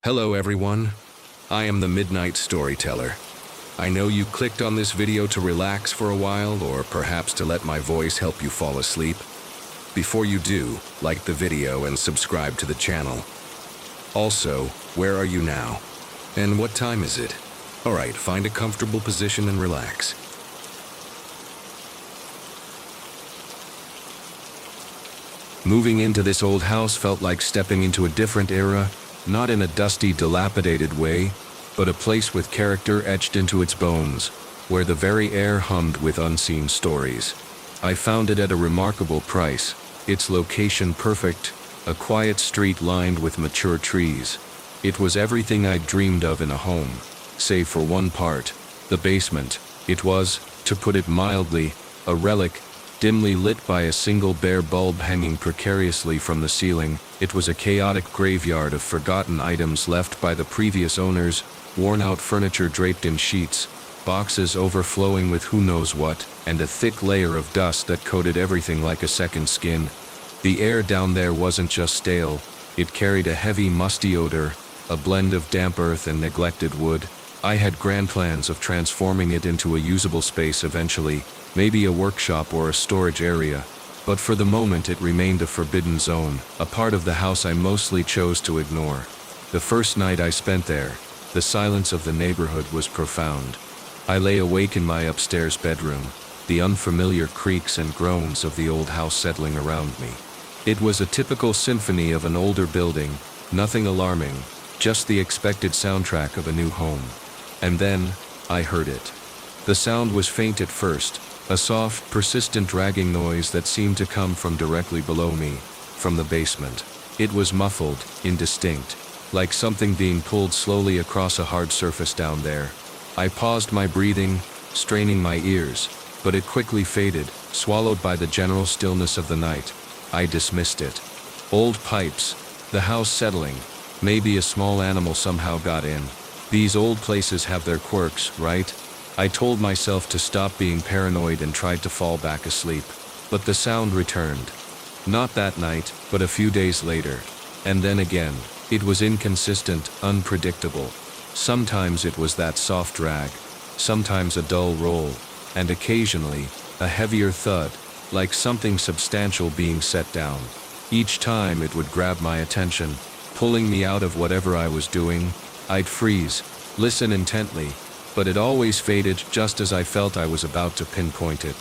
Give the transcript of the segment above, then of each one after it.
Hello everyone, I am the Midnight Storyteller. I know you clicked on this video to relax for a while or perhaps to let my voice help you fall asleep. Before you do, like the video and subscribe to the channel. Also, where are you now? And what time is it? Alright, find a comfortable position and relax. Moving into this old house felt like stepping into a different era, not in a dusty, dilapidated way, but a place with character etched into its bones, where the very air hummed with unseen stories. I found it at a remarkable price, its location perfect, a quiet street lined with mature trees. It was everything I'd dreamed of in a home, save for one part, the basement. It was, to put it mildly, a relic, dimly lit by a single bare bulb hanging precariously from the ceiling. It was a chaotic graveyard of forgotten items left by the previous owners, worn-out furniture draped in sheets, boxes overflowing with who knows what, and a thick layer of dust that coated everything like a second skin. The air down there wasn't just stale, it carried a heavy, musty odor, a blend of damp earth and neglected wood. I had grand plans of transforming it into a usable space eventually, maybe a workshop or a storage area, but for the moment it remained a forbidden zone, a part of the house I mostly chose to ignore. The first night I spent there, the silence of the neighborhood was profound. I lay awake in my upstairs bedroom, the unfamiliar creaks and groans of the old house settling around me. It was a typical symphony of an older building, nothing alarming, just the expected soundtrack of a new home. And then, I heard it. The sound was faint at first, a soft, persistent dragging noise that seemed to come from directly below me, from the basement. It was muffled, indistinct, like something being pulled slowly across a hard surface down there. I paused my breathing, straining my ears, but it quickly faded, swallowed by the general stillness of the night. I dismissed it. Old pipes, the house settling, maybe a small animal somehow got in. These old places have their quirks, right? I told myself to stop being paranoid and tried to fall back asleep. But the sound returned. Not that night, but a few days later. And then again. It was inconsistent, unpredictable. Sometimes it was that soft drag, sometimes a dull roll, and occasionally, a heavier thud, like something substantial being set down. Each time it would grab my attention, pulling me out of whatever I was doing. I'd freeze, listen intently, but it always faded just as I felt I was about to pinpoint it.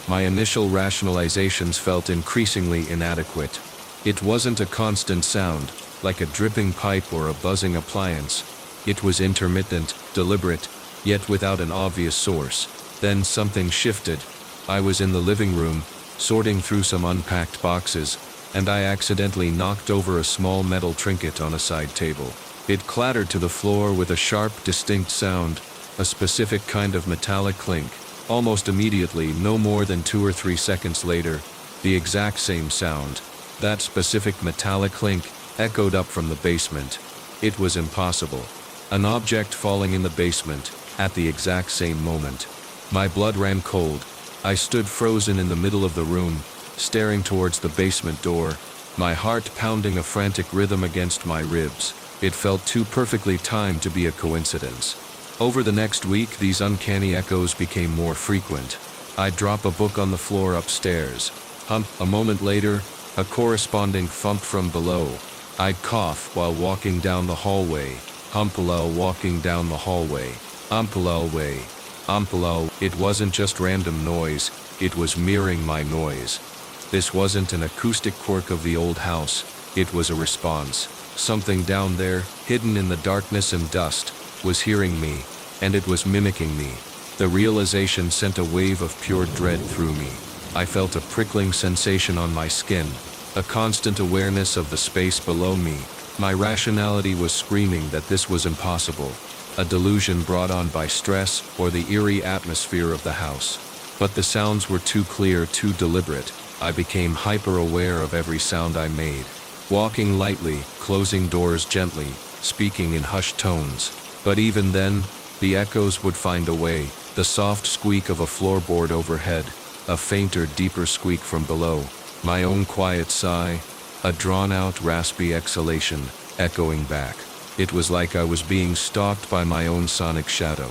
My initial rationalizations felt increasingly inadequate. It wasn't a constant sound, like a dripping pipe or a buzzing appliance. It was intermittent, deliberate, yet without an obvious source. Then something shifted. I was in the living room, sorting through some unpacked boxes, and I accidentally knocked over a small metal trinket on a side table. It clattered to the floor with a sharp, distinct sound, a specific kind of metallic clink. Almost immediately, no more than 2 or 3 seconds later, the exact same sound, that specific metallic clink, echoed up from the basement. It was impossible. An object falling in the basement, at the exact same moment. My blood ran cold. I stood frozen in the middle of the room, staring towards the basement door, my heart pounding a frantic rhythm against my ribs. It felt too perfectly timed to be a coincidence. Over the next week, these uncanny echoes became more frequent. I'd drop a book on the floor upstairs. Hump. A moment later, a corresponding thump from below. I'd cough while walking down the hallway. Humpalel walking down the hallway. Umpalel way. Umpalel. It wasn't just random noise, it was mirroring my noise. This wasn't an acoustic quirk of the old house, it was a response. Something down there, hidden in the darkness and dust, was hearing me, and it was mimicking me. The realization sent a wave of pure dread through me. I felt a prickling sensation on my skin, a constant awareness of the space below me. My rationality was screaming that this was impossible, a delusion brought on by stress or the eerie atmosphere of the house. But the sounds were too clear, too deliberate. I became hyper-aware of every sound I made. Walking lightly, closing doors gently, speaking in hushed tones. But even then, the echoes would find a way. The soft squeak of a floorboard overhead, a fainter, deeper squeak from below, my own quiet sigh, a drawn-out, raspy exhalation, echoing back. It was like I was being stalked by my own sonic shadow.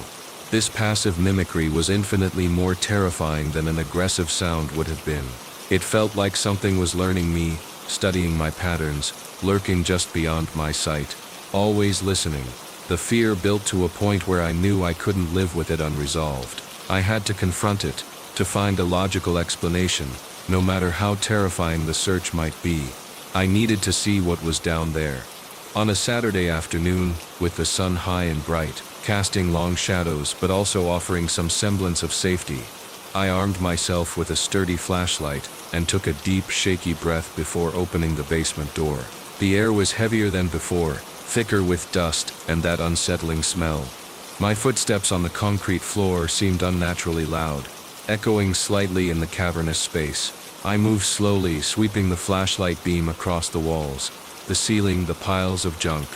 This passive mimicry was infinitely more terrifying than an aggressive sound would have been. It felt like something was learning me, studying my patterns, lurking just beyond my sight, always listening. The fear built to a point where I knew I couldn't live with it unresolved. I had to confront it, to find a logical explanation, no matter how terrifying the search might be. I needed to see what was down there. On a Saturday afternoon, with the sun high and bright, casting long shadows but also offering some semblance of safety, I armed myself with a sturdy flashlight and took a deep, shaky breath before opening the basement door. The air was heavier than before, thicker with dust and that unsettling smell. My footsteps on the concrete floor seemed unnaturally loud, echoing slightly in the cavernous space. I moved slowly, sweeping the flashlight beam across the walls, the ceiling, the piles of junk.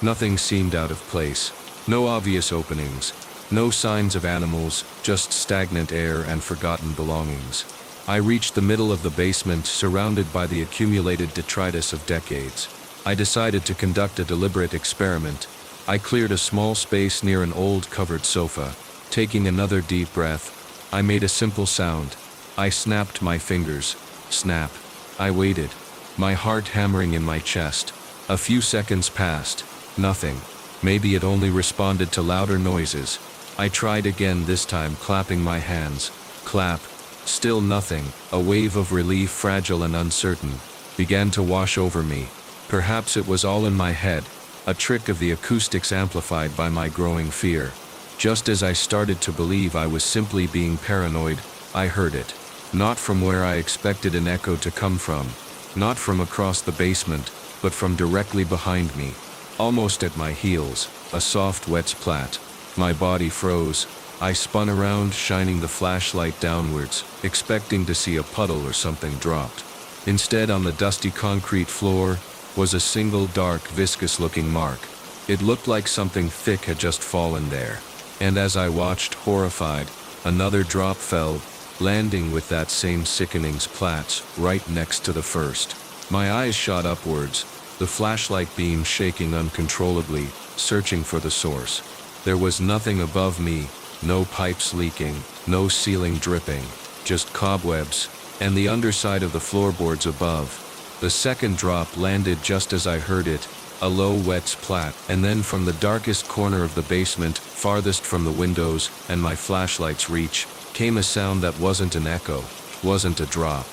Nothing seemed out of place. No obvious openings. No signs of animals, just stagnant air and forgotten belongings. I reached the middle of the basement, surrounded by the accumulated detritus of decades. I decided to conduct a deliberate experiment. I cleared a small space near an old covered sofa. Taking another deep breath, I made a simple sound. I snapped my fingers. Snap. I waited, my heart hammering in my chest. A few seconds passed. Nothing. Maybe it only responded to louder noises. I tried again, this time clapping my hands. Clap. Still nothing. A wave of relief, fragile and uncertain, began to wash over me. Perhaps it was all in my head, a trick of the acoustics amplified by my growing fear. Just as I started to believe I was simply being paranoid, I heard it. Not from where I expected an echo to come from. Not from across the basement, but from directly behind me. Almost at my heels, a soft wet splat. My body froze. I spun around, shining the flashlight downwards, expecting to see a puddle or something dropped. Instead, on the dusty concrete floor, was a single dark, viscous-looking mark. It looked like something thick had just fallen there. And as I watched, horrified, another drop fell, landing with that same sickening splat right next to the first. My eyes shot upwards, the flashlight beam shaking uncontrollably, searching for the source. There was nothing above me, no pipes leaking, no ceiling dripping, just cobwebs, and the underside of the floorboards above. The second drop landed just as I heard it, a low wet splat, and then from the darkest corner of the basement, farthest from the windows and my flashlight's reach, came a sound that wasn't an echo, wasn't a drop.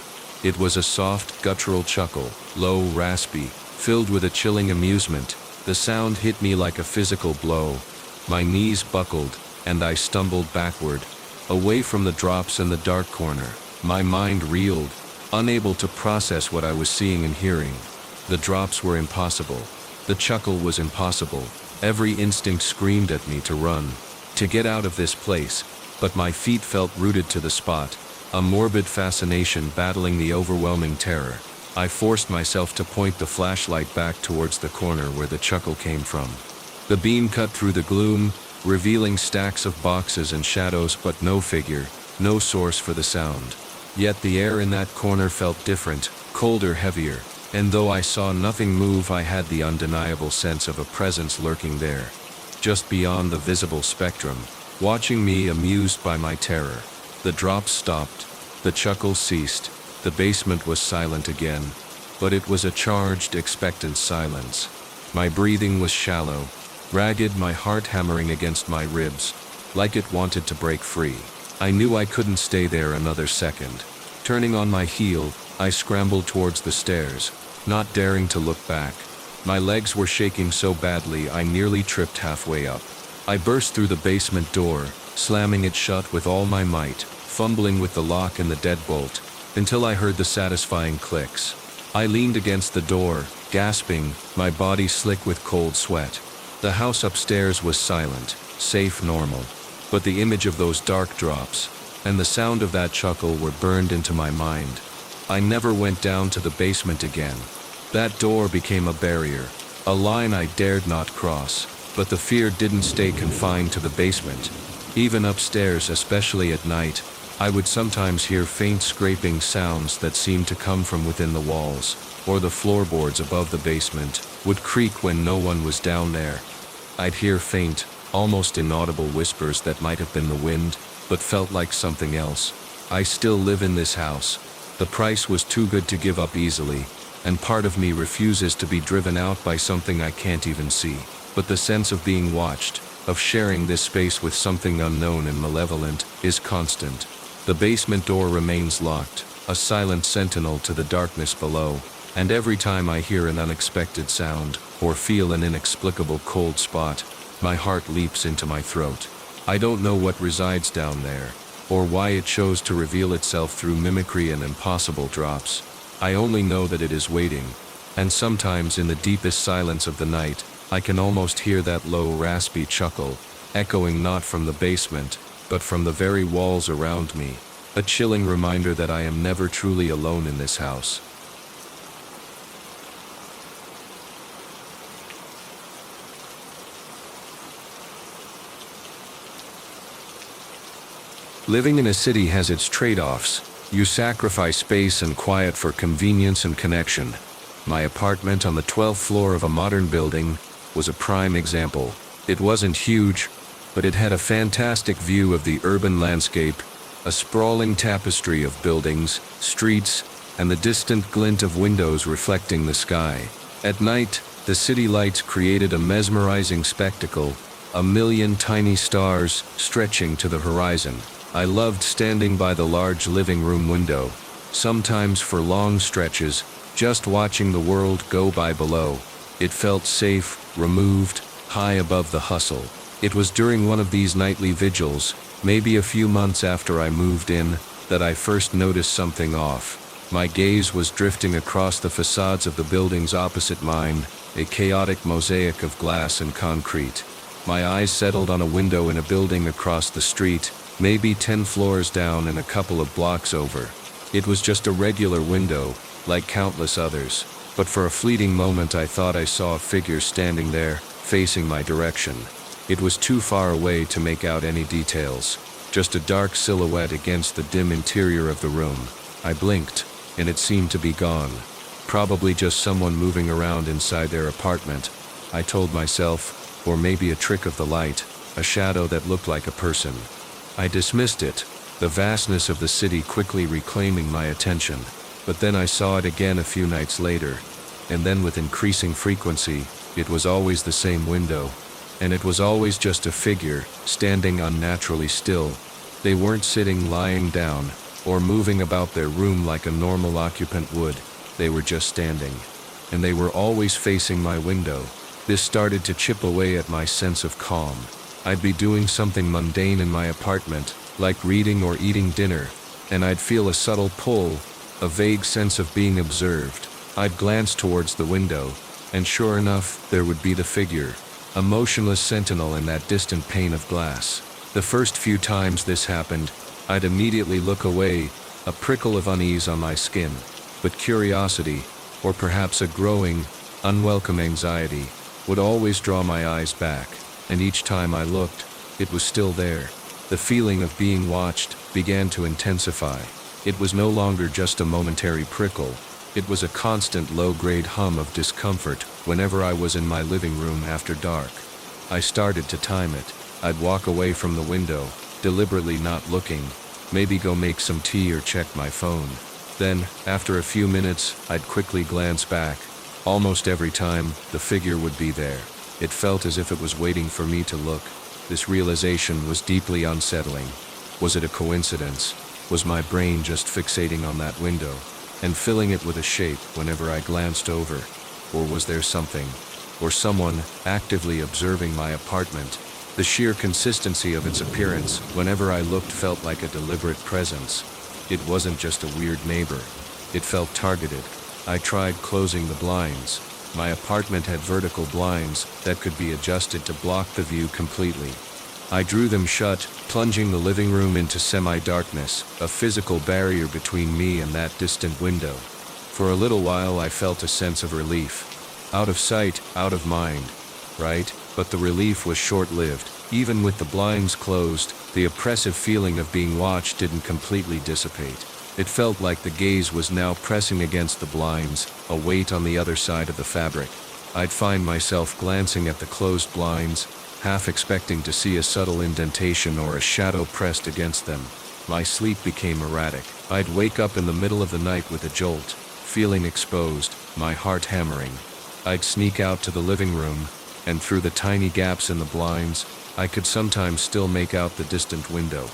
It was a soft, guttural chuckle, low, raspy, filled with a chilling amusement. The sound hit me like a physical blow. My knees buckled, and I stumbled backward, away from the drops in the dark corner. My mind reeled, unable to process what I was seeing and hearing. The drops were impossible. The chuckle was impossible. Every instinct screamed at me to run, to get out of this place, but my feet felt rooted to the spot, a morbid fascination battling the overwhelming terror. I forced myself to point the flashlight back towards the corner where the chuckle came from. The beam cut through the gloom, revealing stacks of boxes and shadows, but no figure, no source for the sound. Yet the air in that corner felt different, colder, heavier, and though I saw nothing move, I had the undeniable sense of a presence lurking there, just beyond the visible spectrum, watching me, amused by my terror. The drops stopped, the chuckle ceased, the basement was silent again, but it was a charged, expectant silence. My breathing was shallow, ragged, my heart hammering against my ribs, like it wanted to break free. I knew I couldn't stay there another second. Turning on my heel, I scrambled towards the stairs, not daring to look back. My legs were shaking so badly I nearly tripped halfway up. I burst through the basement door, slamming it shut with all my might, fumbling with the lock and the deadbolt, until I heard the satisfying clicks. I leaned against the door, gasping, my body slick with cold sweat. The house upstairs was silent, safe, normal. But the image of those dark drops, and the sound of that chuckle were burned into my mind. I never went down to the basement again. That door became a barrier, a line I dared not cross, but the fear didn't stay confined to the basement. Even upstairs, especially at night, I would sometimes hear faint scraping sounds that seemed to come from within the walls, or the floorboards above the basement would creak when no one was down there. I'd hear faint, almost inaudible whispers that might have been the wind, but felt like something else. I still live in this house. The price was too good to give up easily, and part of me refuses to be driven out by something I can't even see. But the sense of being watched, of sharing this space with something unknown and malevolent, is constant. The basement door remains locked, a silent sentinel to the darkness below, and every time I hear an unexpected sound, or feel an inexplicable cold spot, my heart leaps into my throat. I don't know what resides down there, or why it chose to reveal itself through mimicry and impossible drops. I only know that it is waiting, and sometimes in the deepest silence of the night, I can almost hear that low, raspy chuckle, echoing not from the basement, but from the very walls around me, a chilling reminder that I am never truly alone in this house. Living in a city has its trade-offs. You sacrifice space and quiet for convenience and connection. My apartment on the 12th floor of a modern building was a prime example. It wasn't huge, but it had a fantastic view of the urban landscape, a sprawling tapestry of buildings, streets, and the distant glint of windows reflecting the sky. At night, the city lights created a mesmerizing spectacle, a million tiny stars stretching to the horizon. I loved standing by the large living room window, sometimes for long stretches, just watching the world go by below. It felt safe, removed, high above the hustle. It was during one of these nightly vigils, maybe a few months after I moved in, that I first noticed something off. My gaze was drifting across the facades of the buildings opposite mine, a chaotic mosaic of glass and concrete. My eyes settled on a window in a building across the street, maybe 10 floors down and a couple of blocks over. It was just a regular window, like countless others, but for a fleeting moment I thought I saw a figure standing there, facing my direction. It was too far away to make out any details, just a dark silhouette against the dim interior of the room. I blinked, and it seemed to be gone. Probably just someone moving around inside their apartment, I told myself, or maybe a trick of the light, a shadow that looked like a person. I dismissed it, the vastness of the city quickly reclaiming my attention, but then I saw it again a few nights later, and then with increasing frequency. It was always the same window, and it was always just a figure, standing unnaturally still. They weren't sitting, lying down, or moving about their room like a normal occupant would. They were just standing, and they were always facing my window. This started to chip away at my sense of calm. I'd be doing something mundane in my apartment, like reading or eating dinner, and I'd feel a subtle pull, a vague sense of being observed. I'd glance towards the window, and sure enough, there would be the figure, a motionless sentinel in that distant pane of glass. The first few times this happened, I'd immediately look away, a prickle of unease on my skin, but curiosity, or perhaps a growing, unwelcome anxiety, would always draw my eyes back. And each time I looked, it was still there. The feeling of being watched began to intensify. It was no longer just a momentary prickle. It was a constant low-grade hum of discomfort whenever I was in my living room after dark. I started to time it. I'd walk away from the window, deliberately not looking, maybe go make some tea or check my phone. Then, after a few minutes, I'd quickly glance back. Almost every time, the figure would be there. It felt as if it was waiting for me to look. This realization was deeply unsettling. Was it a coincidence? Was my brain just fixating on that window and filling it with a shape whenever I glanced over? Or was there something, or someone, actively observing my apartment? The sheer consistency of its appearance whenever I looked felt like a deliberate presence. It wasn't just a weird neighbor. It felt targeted. I tried closing the blinds. My apartment had vertical blinds that could be adjusted to block the view completely. I drew them shut, plunging the living room into semi-darkness, a physical barrier between me and that distant window. For a little while I felt a sense of relief. Out of sight, out of mind, right? But the relief was short-lived. Even with the blinds closed, the oppressive feeling of being watched didn't completely dissipate. It felt like the gaze was now pressing against the blinds, a weight on the other side of the fabric. I'd find myself glancing at the closed blinds, half expecting to see a subtle indentation or a shadow pressed against them. My sleep became erratic. I'd wake up in the middle of the night with a jolt, feeling exposed, my heart hammering. I'd sneak out to the living room, and through the tiny gaps in the blinds, I could sometimes still make out the distant window.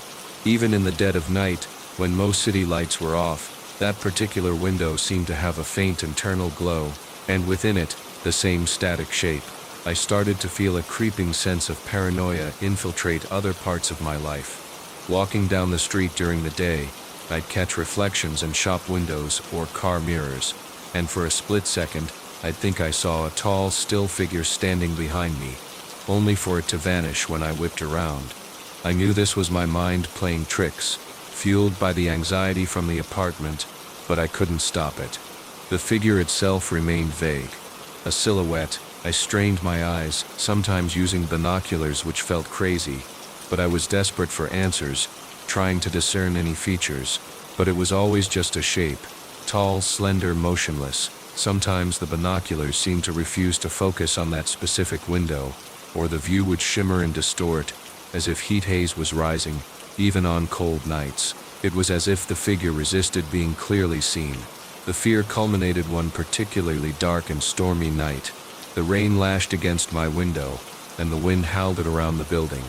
Even in the dead of night, when most city lights were off, that particular window seemed to have a faint internal glow, and within it, the same static shape. I started to feel a creeping sense of paranoia infiltrate other parts of my life. Walking down the street during the day, I'd catch reflections in shop windows or car mirrors, and for a split second, I'd think I saw a tall, still figure standing behind me, only for it to vanish when I whipped around. I knew this was my mind playing tricks, fueled by the anxiety from the apartment, but I couldn't stop it. The figure itself remained vague. A silhouette. I strained my eyes, sometimes using binoculars which felt crazy, but I was desperate for answers, trying to discern any features, but it was always just a shape, tall, slender, motionless. Sometimes the binoculars seemed to refuse to focus on that specific window, or the view would shimmer and distort, as if heat haze was rising, even on cold nights. It was as if the figure resisted being clearly seen. The fear culminated one particularly dark and stormy night. The rain lashed against my window, and the wind howled it around the building.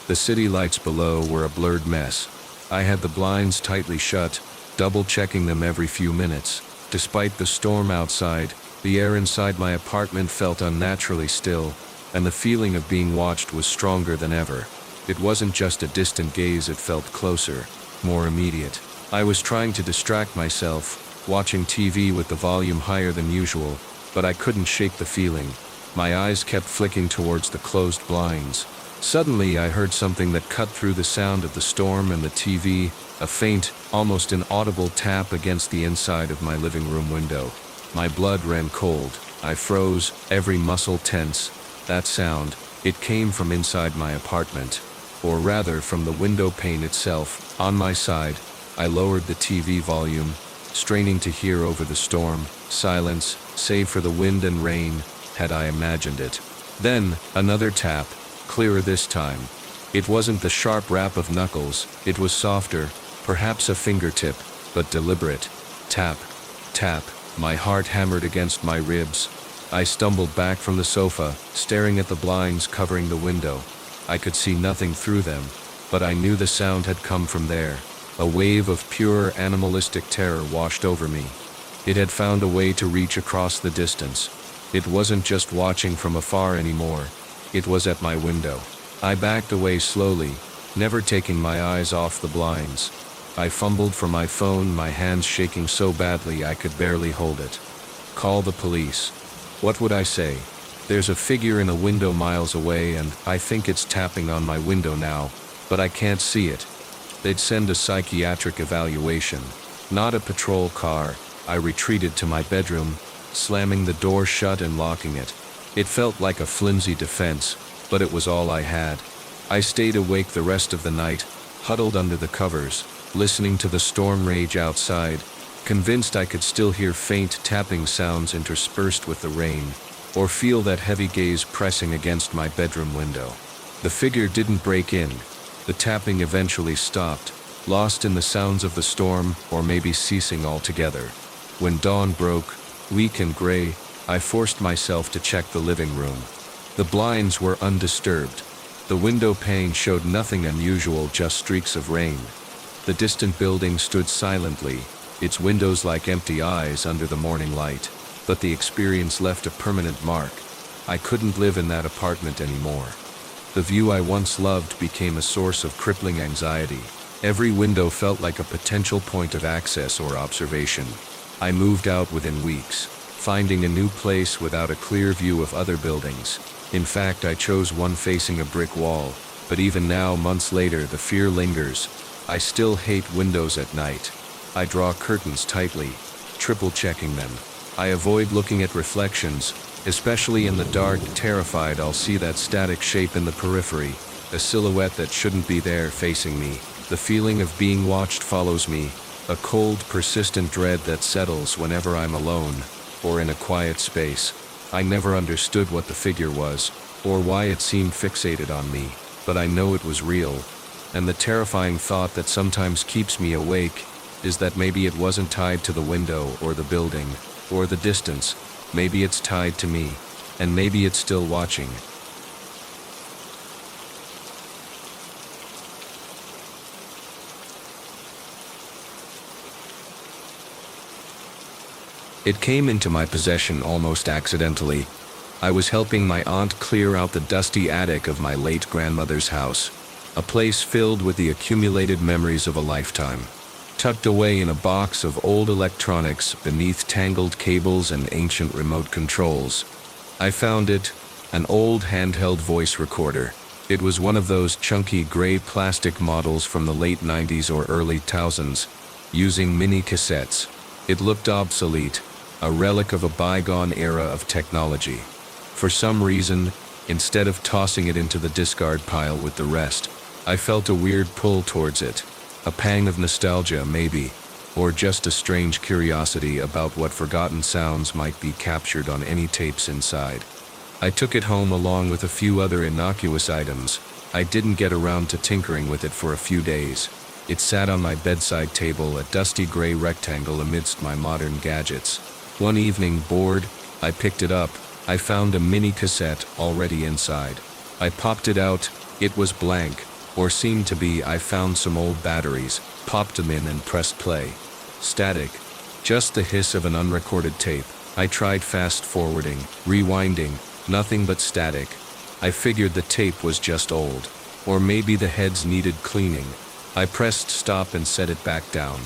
The city lights below were a blurred mess. I had the blinds tightly shut, double-checking them every few minutes. Despite the storm outside, the air inside my apartment felt unnaturally still, and the feeling of being watched was stronger than ever. It wasn't just a distant gaze, it felt closer, more immediate. I was trying to distract myself, watching TV with the volume higher than usual, but I couldn't shake the feeling. My eyes kept flicking towards the closed blinds. Suddenly I heard something that cut through the sound of the storm and the TV, a faint, almost inaudible tap against the inside of my living room window. My blood ran cold. I froze, every muscle tense. That sound, it came from inside my apartment, or rather from the window pane itself. On my side, I lowered the TV volume, straining to hear over the storm. Silence, save for the wind and rain, had I imagined it. Then, another tap, clearer this time. It wasn't the sharp rap of knuckles, it was softer, perhaps a fingertip, but deliberate. Tap, tap, my heart hammered against my ribs. I stumbled back from the sofa, staring at the blinds covering the window. I could see nothing through them, but I knew the sound had come from there. A wave of pure animalistic terror washed over me. It had found a way to reach across the distance. It wasn't just watching from afar anymore. It was at my window. I backed away slowly, never taking my eyes off the blinds. I fumbled for my phone, my hands shaking so badly I could barely hold it. Call the police. What would I say? There's a figure in a window miles away and I think it's tapping on my window now, but I can't see it. They'd send a psychiatric evaluation, not a patrol car. I retreated to my bedroom, slamming the door shut and locking it. It felt like a flimsy defense, but it was all I had. I stayed awake the rest of the night, huddled under the covers, listening to the storm rage outside, convinced I could still hear faint tapping sounds interspersed with the rain, or feel that heavy gaze pressing against my bedroom window. The figure didn't break in. The tapping eventually stopped, lost in the sounds of the storm, or maybe ceasing altogether. When dawn broke, weak and gray, I forced myself to check the living room. The blinds were undisturbed. The window pane showed nothing unusual, just streaks of rain. The distant building stood silently, its windows like empty eyes under the morning light. But the experience left a permanent mark. I couldn't live in that apartment anymore. The view I once loved became a source of crippling anxiety. Every window felt like a potential point of access or observation. I moved out within weeks, finding a new place without a clear view of other buildings. In fact, I chose one facing a brick wall, but even now, months later, the fear lingers. I still hate windows at night. I draw curtains tightly, triple-checking them. I avoid looking at reflections, Especially in the dark, terrified I'll see that static shape in the periphery, a silhouette that shouldn't be there facing me. The feeling of being watched follows me, a cold, persistent dread that settles whenever I'm alone, or in a quiet space. I never understood what the figure was, or why it seemed fixated on me, but I know it was real, and the terrifying thought that sometimes keeps me awake is that maybe it wasn't tied to the window or the building, or the distance. Maybe it's tied to me, and maybe it's still watching. It came into my possession almost accidentally. I was helping my aunt clear out the dusty attic of my late grandmother's house, a place filled with the accumulated memories of a lifetime. Tucked away in a box of old electronics beneath tangled cables and ancient remote controls, I found it, an old handheld voice recorder. It was one of those chunky gray plastic models from the late 90s or early 2000s, using mini cassettes. It looked obsolete, a relic of a bygone era of technology. For some reason, instead of tossing it into the discard pile with the rest, I felt a weird pull towards it. A pang of nostalgia, maybe, or just a strange curiosity about what forgotten sounds might be captured on any tapes inside. I took it home along with a few other innocuous items. I didn't get around to tinkering with it for a few days. It sat on my bedside table, a dusty gray rectangle amidst my modern gadgets. One evening, bored, I picked it up. I found a mini cassette already inside. I popped it out. It was blank. Or seemed to be. I found some old batteries, popped them in and pressed play. Static. Just the hiss of an unrecorded tape. I tried fast forwarding, rewinding, nothing but static. I figured the tape was just old. Or maybe the heads needed cleaning. I pressed stop and set it back down.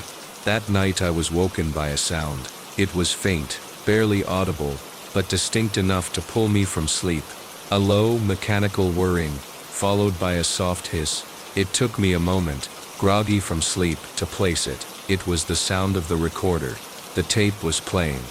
That night I was woken by a sound. It was faint, barely audible, but distinct enough to pull me from sleep. A low, mechanical whirring, followed by a soft hiss. It took me a moment, groggy from sleep, to place it. It was the sound of the recorder. The tape was playing.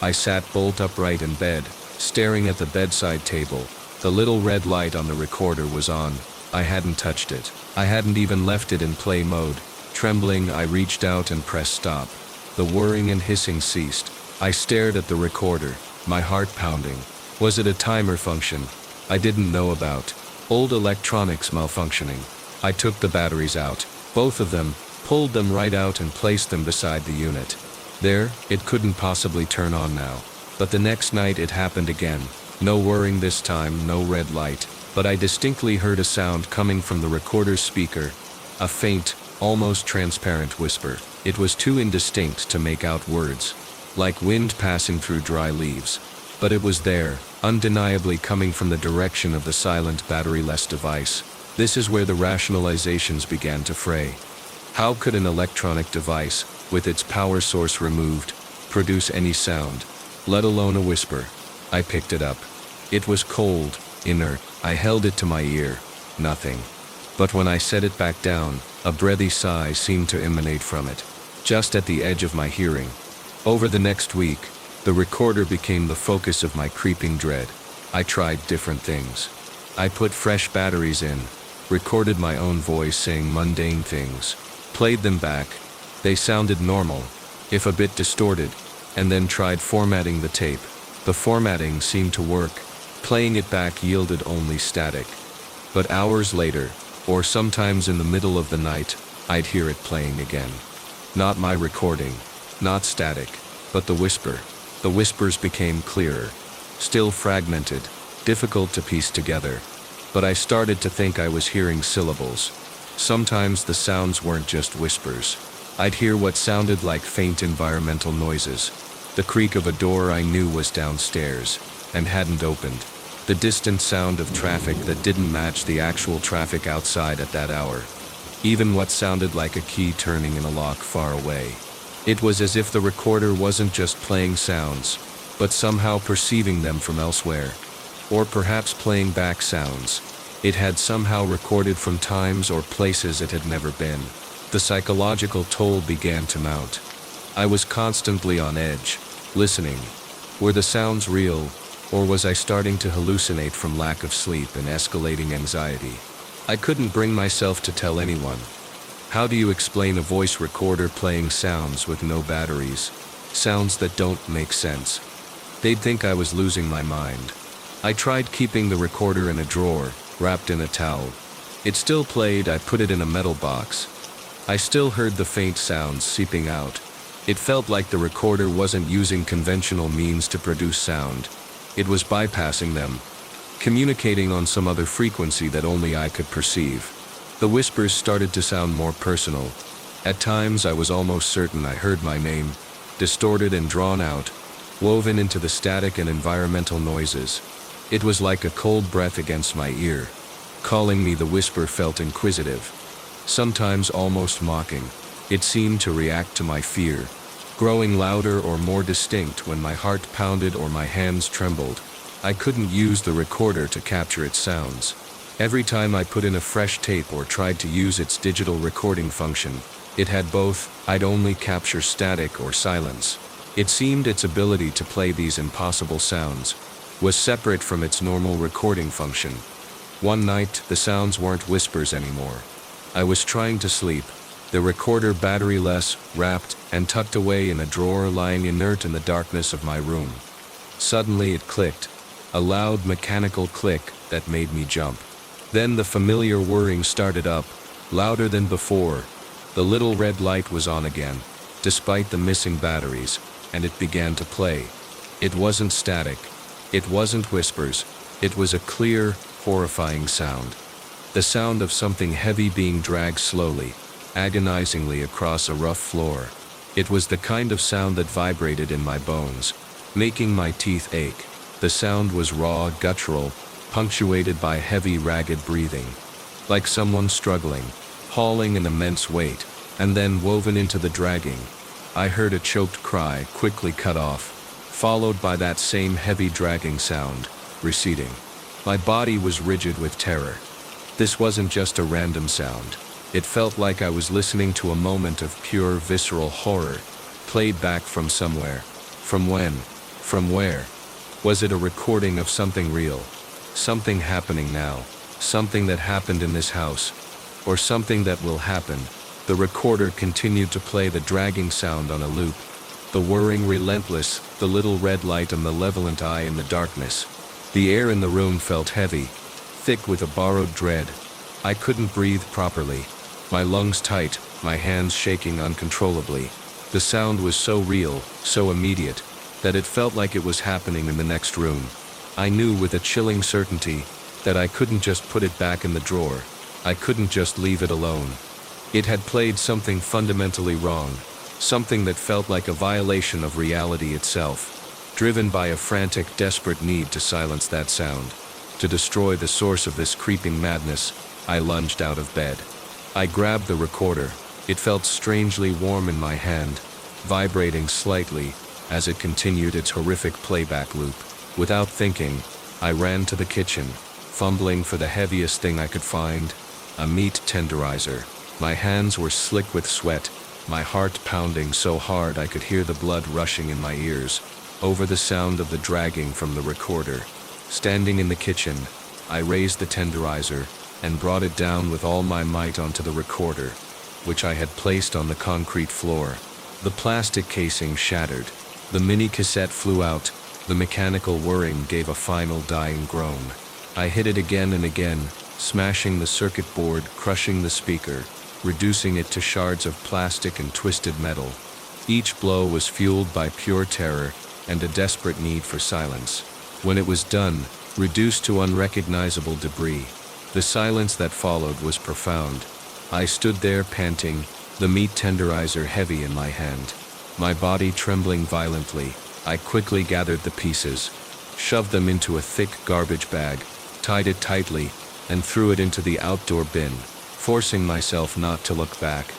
I sat bolt upright in bed, staring at the bedside table. The little red light on the recorder was on. I hadn't touched it. I hadn't even left it in play mode. Trembling, I reached out and pressed stop. The whirring and hissing ceased. I stared at the recorder, my heart pounding. Was it a timer function I didn't know about? Old electronics malfunctioning. I took the batteries out, both of them, pulled them right out and placed them beside the unit. There, it couldn't possibly turn on now. But the next night it happened again. No whirring this time, no red light, but I distinctly heard a sound coming from the recorder's speaker. A faint, almost transparent whisper. It was too indistinct to make out words, like wind passing through dry leaves. But it was there, undeniably coming from the direction of the silent battery-less device. This is where the rationalizations began to fray. How could an electronic device, with its power source removed, produce any sound, let alone a whisper? I picked it up. It was cold, inert. I held it to my ear. Nothing. But when I set it back down, a breathy sigh seemed to emanate from it, just at the edge of my hearing. Over the next week, the recorder became the focus of my creeping dread. I tried different things. I put fresh batteries in, recorded my own voice saying mundane things, played them back. They sounded normal, if a bit distorted, and then tried formatting the tape. The formatting seemed to work. Playing it back yielded only static. But hours later, or sometimes in the middle of the night, I'd hear it playing again. Not my recording, not static, but the whisper. The whispers became clearer, still fragmented, difficult to piece together. But I started to think I was hearing syllables. Sometimes the sounds weren't just whispers. I'd hear what sounded like faint environmental noises. The creak of a door I knew was downstairs, and hadn't opened. The distant sound of traffic that didn't match the actual traffic outside at that hour. Even what sounded like a key turning in a lock far away. It was as if the recorder wasn't just playing sounds, but somehow perceiving them from elsewhere. Or perhaps playing back sounds it had somehow recorded from times or places it had never been. The psychological toll began to mount. I was constantly on edge, listening. Were the sounds real, Or was I starting to hallucinate from lack of sleep and escalating anxiety? I couldn't bring myself to tell anyone. How do you explain a voice recorder playing sounds with no batteries? Sounds that don't make sense. They'd think I was losing my mind. I tried keeping the recorder in a drawer, wrapped in a towel. It still played. I put it in a metal box. I still heard the faint sounds seeping out. It felt like the recorder wasn't using conventional means to produce sound. It was bypassing them, communicating on some other frequency that only I could perceive. The whispers started to sound more personal. At times I was almost certain I heard my name, distorted and drawn out, woven into the static and environmental noises. It was like a cold breath against my ear. Calling me, the whisper felt inquisitive, sometimes almost mocking. It seemed to react to my fear, growing louder or more distinct when my heart pounded or my hands trembled. I couldn't use the recorder to capture its sounds. Every time I put in a fresh tape or tried to use its digital recording function, it had both. I'd only capture static or silence. It seemed its ability to play these impossible sounds was separate from its normal recording function. One night, the sounds weren't whispers anymore. I was trying to sleep, the recorder batteryless, wrapped, and tucked away in a drawer lying inert in the darkness of my room. Suddenly it clicked, a loud mechanical click that made me jump. Then the familiar whirring started up, louder than before. The little red light was on again, despite the missing batteries, and it began to play. It wasn't static. It wasn't whispers. It was a clear, horrifying sound. The sound of something heavy being dragged slowly, agonizingly across a rough floor. It was the kind of sound that vibrated in my bones, making my teeth ache. The sound was raw, guttural, punctuated by heavy, ragged breathing, like someone struggling, hauling an immense weight, and then woven into the dragging. I heard a choked cry quickly cut off, followed by that same heavy dragging sound, receding. My body was rigid with terror. This wasn't just a random sound. It felt like I was listening to a moment of pure, visceral horror, played back from somewhere. From when? From where? Was it a recording of something real? Something happening now? Something that happened in this house? Or something that will happen? The recorder continued to play the dragging sound on a loop. The whirring relentless, the little red light a malevolent eye in the darkness. The air in the room felt heavy, thick with a borrowed dread. I couldn't breathe properly. My lungs tight, my hands shaking uncontrollably. The sound was so real, so immediate, that it felt like it was happening in the next room. I knew with a chilling certainty that I couldn't just put it back in the drawer. I couldn't just leave it alone. It had played something fundamentally wrong, something that felt like a violation of reality itself, driven by a frantic, desperate need to silence that sound, to destroy the source of this creeping madness. I lunged out of bed. I grabbed the recorder. It felt strangely warm in my hand, vibrating slightly as it continued its horrific playback loop. Without thinking, I ran to the kitchen, fumbling for the heaviest thing I could find, a meat tenderizer. My hands were slick with sweat, my heart pounding so hard I could hear the blood rushing in my ears, over the sound of the dragging from the recorder. Standing in the kitchen, I raised the tenderizer and brought it down with all my might onto the recorder, which I had placed on the concrete floor. The plastic casing shattered. The mini cassette flew out. The mechanical whirring gave a final dying groan. I hit it again and again, smashing the circuit board, crushing the speaker, reducing it to shards of plastic and twisted metal. Each blow was fueled by pure terror and a desperate need for silence. When it was done, reduced to unrecognizable debris, the silence that followed was profound. I stood there panting, the meat tenderizer heavy in my hand, my body trembling violently. I quickly gathered the pieces, shoved them into a thick garbage bag, tied it tightly, and threw it into the outdoor bin, forcing myself not to look back.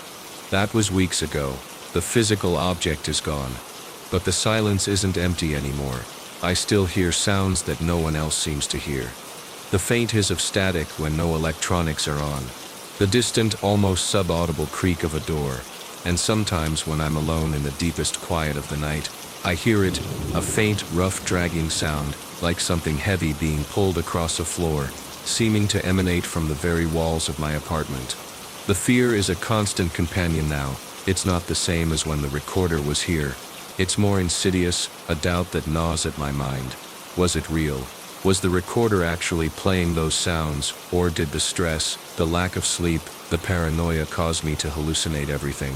That was weeks ago. The physical object is gone. But the silence isn't empty anymore. I still hear sounds that no one else seems to hear. The faint hiss of static when no electronics are on. The distant, almost sub-audible creak of a door. And sometimes when I'm alone in the deepest quiet of the night, I hear it, a faint, rough dragging sound, like something heavy being pulled across a floor, seeming to emanate from the very walls of my apartment. The fear is a constant companion now. It's not the same as when the recorder was here. It's more insidious, a doubt that gnaws at my mind. Was it real? Was the recorder actually playing those sounds, or did the stress, the lack of sleep, the paranoia cause me to hallucinate everything?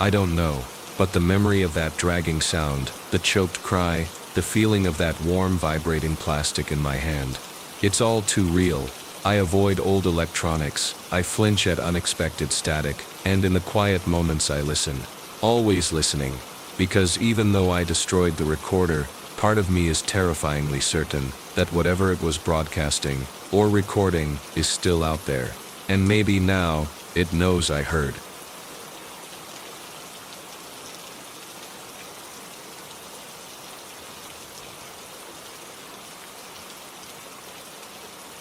I don't know, but the memory of that dragging sound, the choked cry, the feeling of that warm vibrating plastic in my hand. It's all too real. I avoid old electronics, I flinch at unexpected static, and in the quiet moments I listen. Always listening. Because even though I destroyed the recorder, part of me is terrifyingly certain that whatever it was broadcasting, or recording, is still out there. And maybe now, it knows I heard.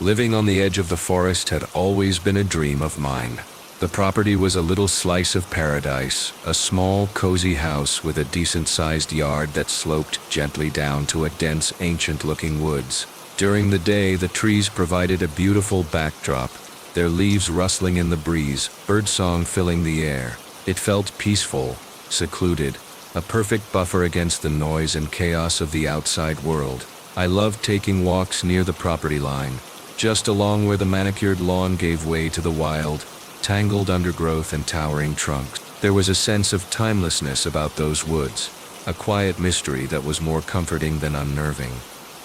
Living on the edge of the forest had always been a dream of mine. The property was a little slice of paradise, a small, cozy house with a decent-sized yard that sloped gently down to a dense, ancient-looking woods. During the day, the trees provided a beautiful backdrop, their leaves rustling in the breeze, birdsong filling the air. It felt peaceful, secluded, a perfect buffer against the noise and chaos of the outside world. I loved taking walks near the property line, just along where the manicured lawn gave way to the wild, tangled undergrowth and towering trunks. There was a sense of timelessness about those woods, a quiet mystery that was more comforting than unnerving.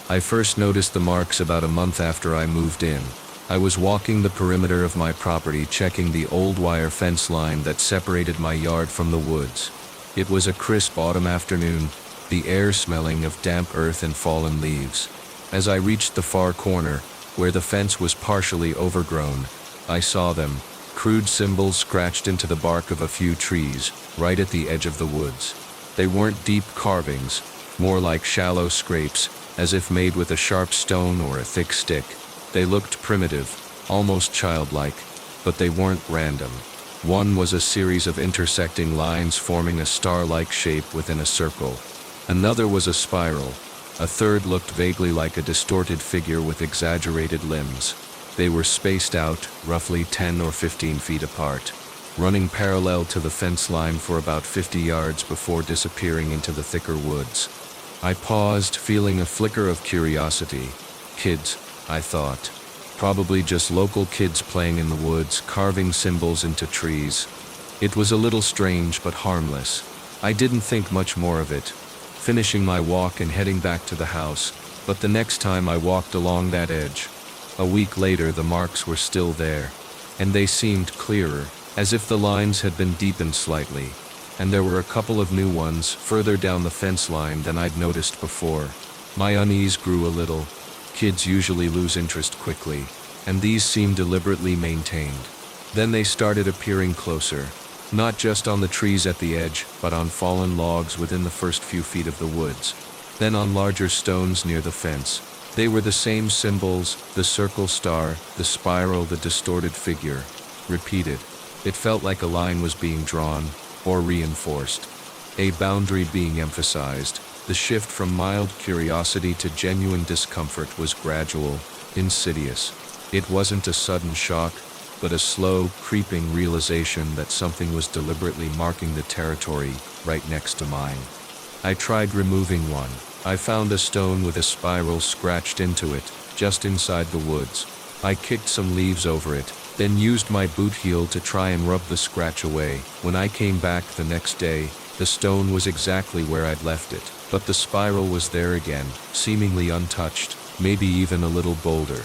I first noticed the marks about a month after I moved in. I was walking the perimeter of my property, checking the old wire fence line that separated my yard from the woods. It was a crisp autumn afternoon, the air smelling of damp earth and fallen leaves. As I reached the far corner, where the fence was partially overgrown, I saw them, crude symbols scratched into the bark of a few trees, right at the edge of the woods. They weren't deep carvings, more like shallow scrapes, as if made with a sharp stone or a thick stick. They looked primitive, almost childlike, but they weren't random. One was a series of intersecting lines forming a star-like shape within a circle. Another was a spiral. A third looked vaguely like a distorted figure with exaggerated limbs. They were spaced out, roughly 10 or 15 feet apart, running parallel to the fence line for about 50 yards before disappearing into the thicker woods. I paused, feeling a flicker of curiosity. Kids, I thought. Probably just local kids playing in the woods, carving symbols into trees. It was a little strange but harmless. I didn't think much more of it, finishing my walk and heading back to the house. But the next time I walked along that edge, a week later, the marks were still there, and they seemed clearer, as if the lines had been deepened slightly, and there were a couple of new ones further down the fence line than I'd noticed before. My unease grew a little. Kids usually lose interest quickly, and these seemed deliberately maintained. Then they started appearing closer, not just on the trees at the edge, but on fallen logs within the first few feet of the woods, then on larger stones near the fence. They were the same symbols, the circle star, the spiral, the distorted figure, repeated. It felt like a line was being drawn, or reinforced, a boundary being emphasized. The shift from mild curiosity to genuine discomfort was gradual, insidious. It wasn't a sudden shock, but a slow, creeping realization that something was deliberately marking the territory right next to mine. I tried removing one. I found a stone with a spiral scratched into it, just inside the woods. I kicked some leaves over it, then used my boot heel to try and rub the scratch away. When I came back the next day, the stone was exactly where I'd left it, but the spiral was there again, seemingly untouched, maybe even a little bolder.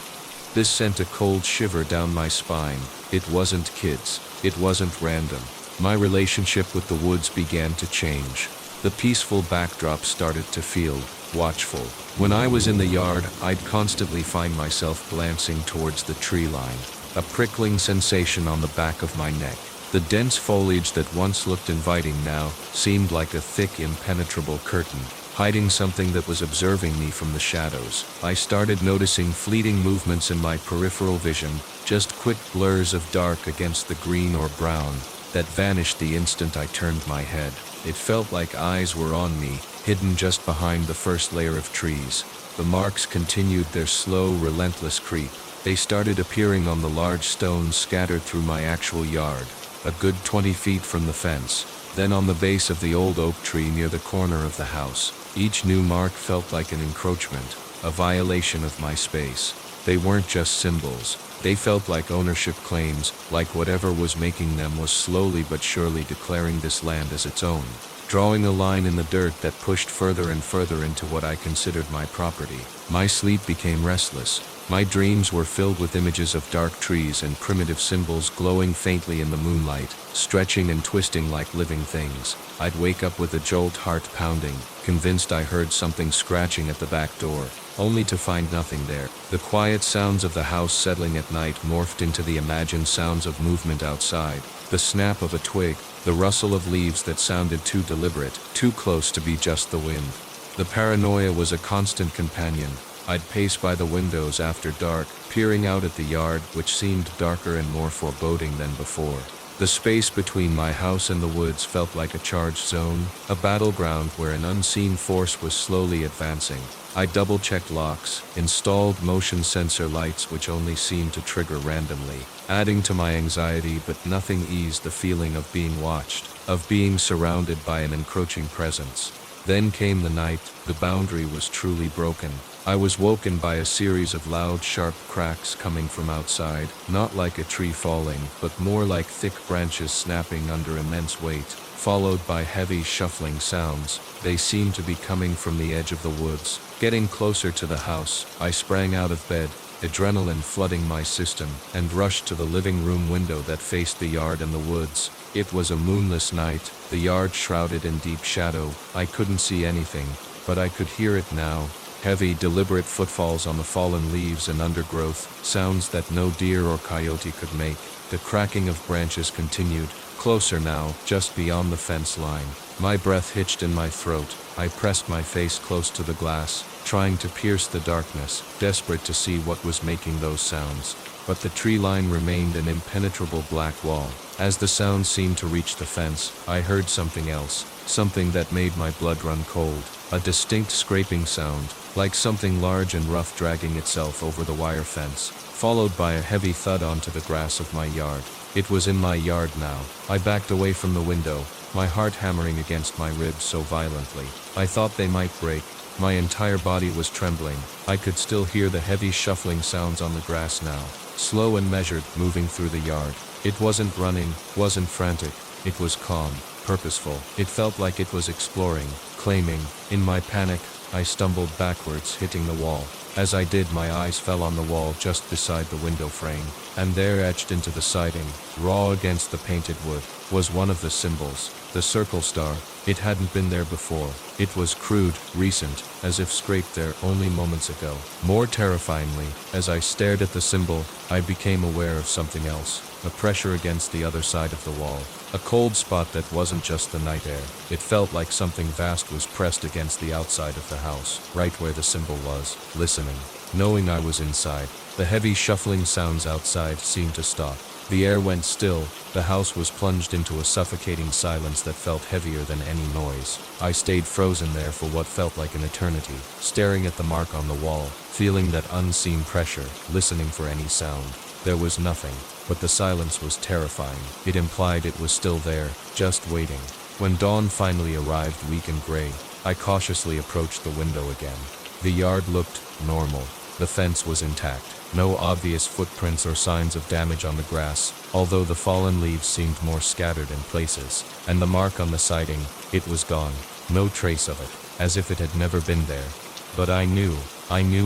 This sent a cold shiver down my spine. It wasn't kids. It wasn't random. My relationship with the woods began to change. The peaceful backdrop started to feel watchful. When I was in the yard, I'd constantly find myself glancing towards the tree line, a prickling sensation on the back of my neck. The dense foliage that once looked inviting now seemed like a thick, impenetrable curtain, hiding something that was observing me from the shadows. I started noticing fleeting movements in my peripheral vision, just quick blurs of dark against the green or brown, that vanished the instant I turned my head. It felt like eyes were on me, hidden just behind the first layer of trees. The marks continued their slow, relentless creep. They started appearing on the large stones scattered through my actual yard, a good 20 feet from the fence, then on the base of the old oak tree near the corner of the house. Each new mark felt like an encroachment, a violation of my space. They weren't just symbols. They felt like ownership claims, like whatever was making them was slowly but surely declaring this land as its own, drawing a line in the dirt that pushed further and further into what I considered my property. My sleep became restless. My dreams were filled with images of dark trees and primitive symbols glowing faintly in the moonlight, stretching and twisting like living things. I'd wake up with a jolt, heart pounding, convinced I heard something scratching at the back door, only to find nothing there. The quiet sounds of the house settling at night morphed into the imagined sounds of movement outside, the snap of a twig, the rustle of leaves that sounded too deliberate, too close to be just the wind. The paranoia was a constant companion. I'd pace by the windows after dark, peering out at the yard, which seemed darker and more foreboding than before. The space between my house and the woods felt like a charged zone, a battleground where an unseen force was slowly advancing. I double-checked locks, installed motion sensor lights which only seemed to trigger randomly, adding to my anxiety, but nothing eased the feeling of being watched, of being surrounded by an encroaching presence. Then came the night. The boundary was truly broken. I was woken by a series of loud, sharp cracks coming from outside, not like a tree falling, but more like thick branches snapping under immense weight, followed by heavy, shuffling sounds. They seemed to be coming from the edge of the woods. Getting closer to the house, I sprang out of bed, adrenaline flooding my system, and rushed to the living room window that faced the yard and the woods. It was a moonless night, the yard shrouded in deep shadow. I couldn't see anything, but I could hear it now. Heavy, deliberate footfalls on the fallen leaves and undergrowth, sounds that no deer or coyote could make. The cracking of branches continued, closer now, just beyond the fence line. My breath hitched in my throat. I pressed my face close to the glass, trying to pierce the darkness, desperate to see what was making those sounds. But the tree line remained an impenetrable black wall. As the sound seemed to reach the fence, I heard something else, something that made my blood run cold. A distinct scraping sound, like something large and rough dragging itself over the wire fence, followed by a heavy thud onto the grass of my yard. It was in my yard now. I backed away from the window, my heart hammering against my ribs so violently. I thought they might break. My entire body was trembling. I could still hear the heavy shuffling sounds on the grass now, slow and measured, moving through the yard. It wasn't running, wasn't frantic. It was calm, purposeful. It felt like it was exploring, claiming. In my panic, I stumbled backwards, hitting the wall. As I did, my eyes fell on the wall just beside the window frame, and there, etched into the siding, raw against the painted wood, was one of the symbols, the circle star. It hadn't been there before. It was crude, recent, as if scraped there only moments ago. More terrifyingly, as I stared at the symbol, I became aware of something else, a pressure against the other side of the wall. A cold spot that wasn't just the night air. It felt like something vast was pressed against the outside of the house, right where the symbol was. Listening, knowing I was inside, the heavy shuffling sounds outside seemed to stop. The air went still. The house was plunged into a suffocating silence that felt heavier than any noise. I stayed frozen there for what felt like an eternity, staring at the mark on the wall, feeling that unseen pressure, listening for any sound. There was nothing, but the silence was terrifying. It implied it was still there, just waiting. When dawn finally arrived, weak and gray, I cautiously approached the window again. The yard looked normal. The fence was intact. No obvious footprints or signs of damage on the grass, although the fallen leaves seemed more scattered in places. And the mark on the siding, it was gone. No trace of it, as if it had never been there. But I knew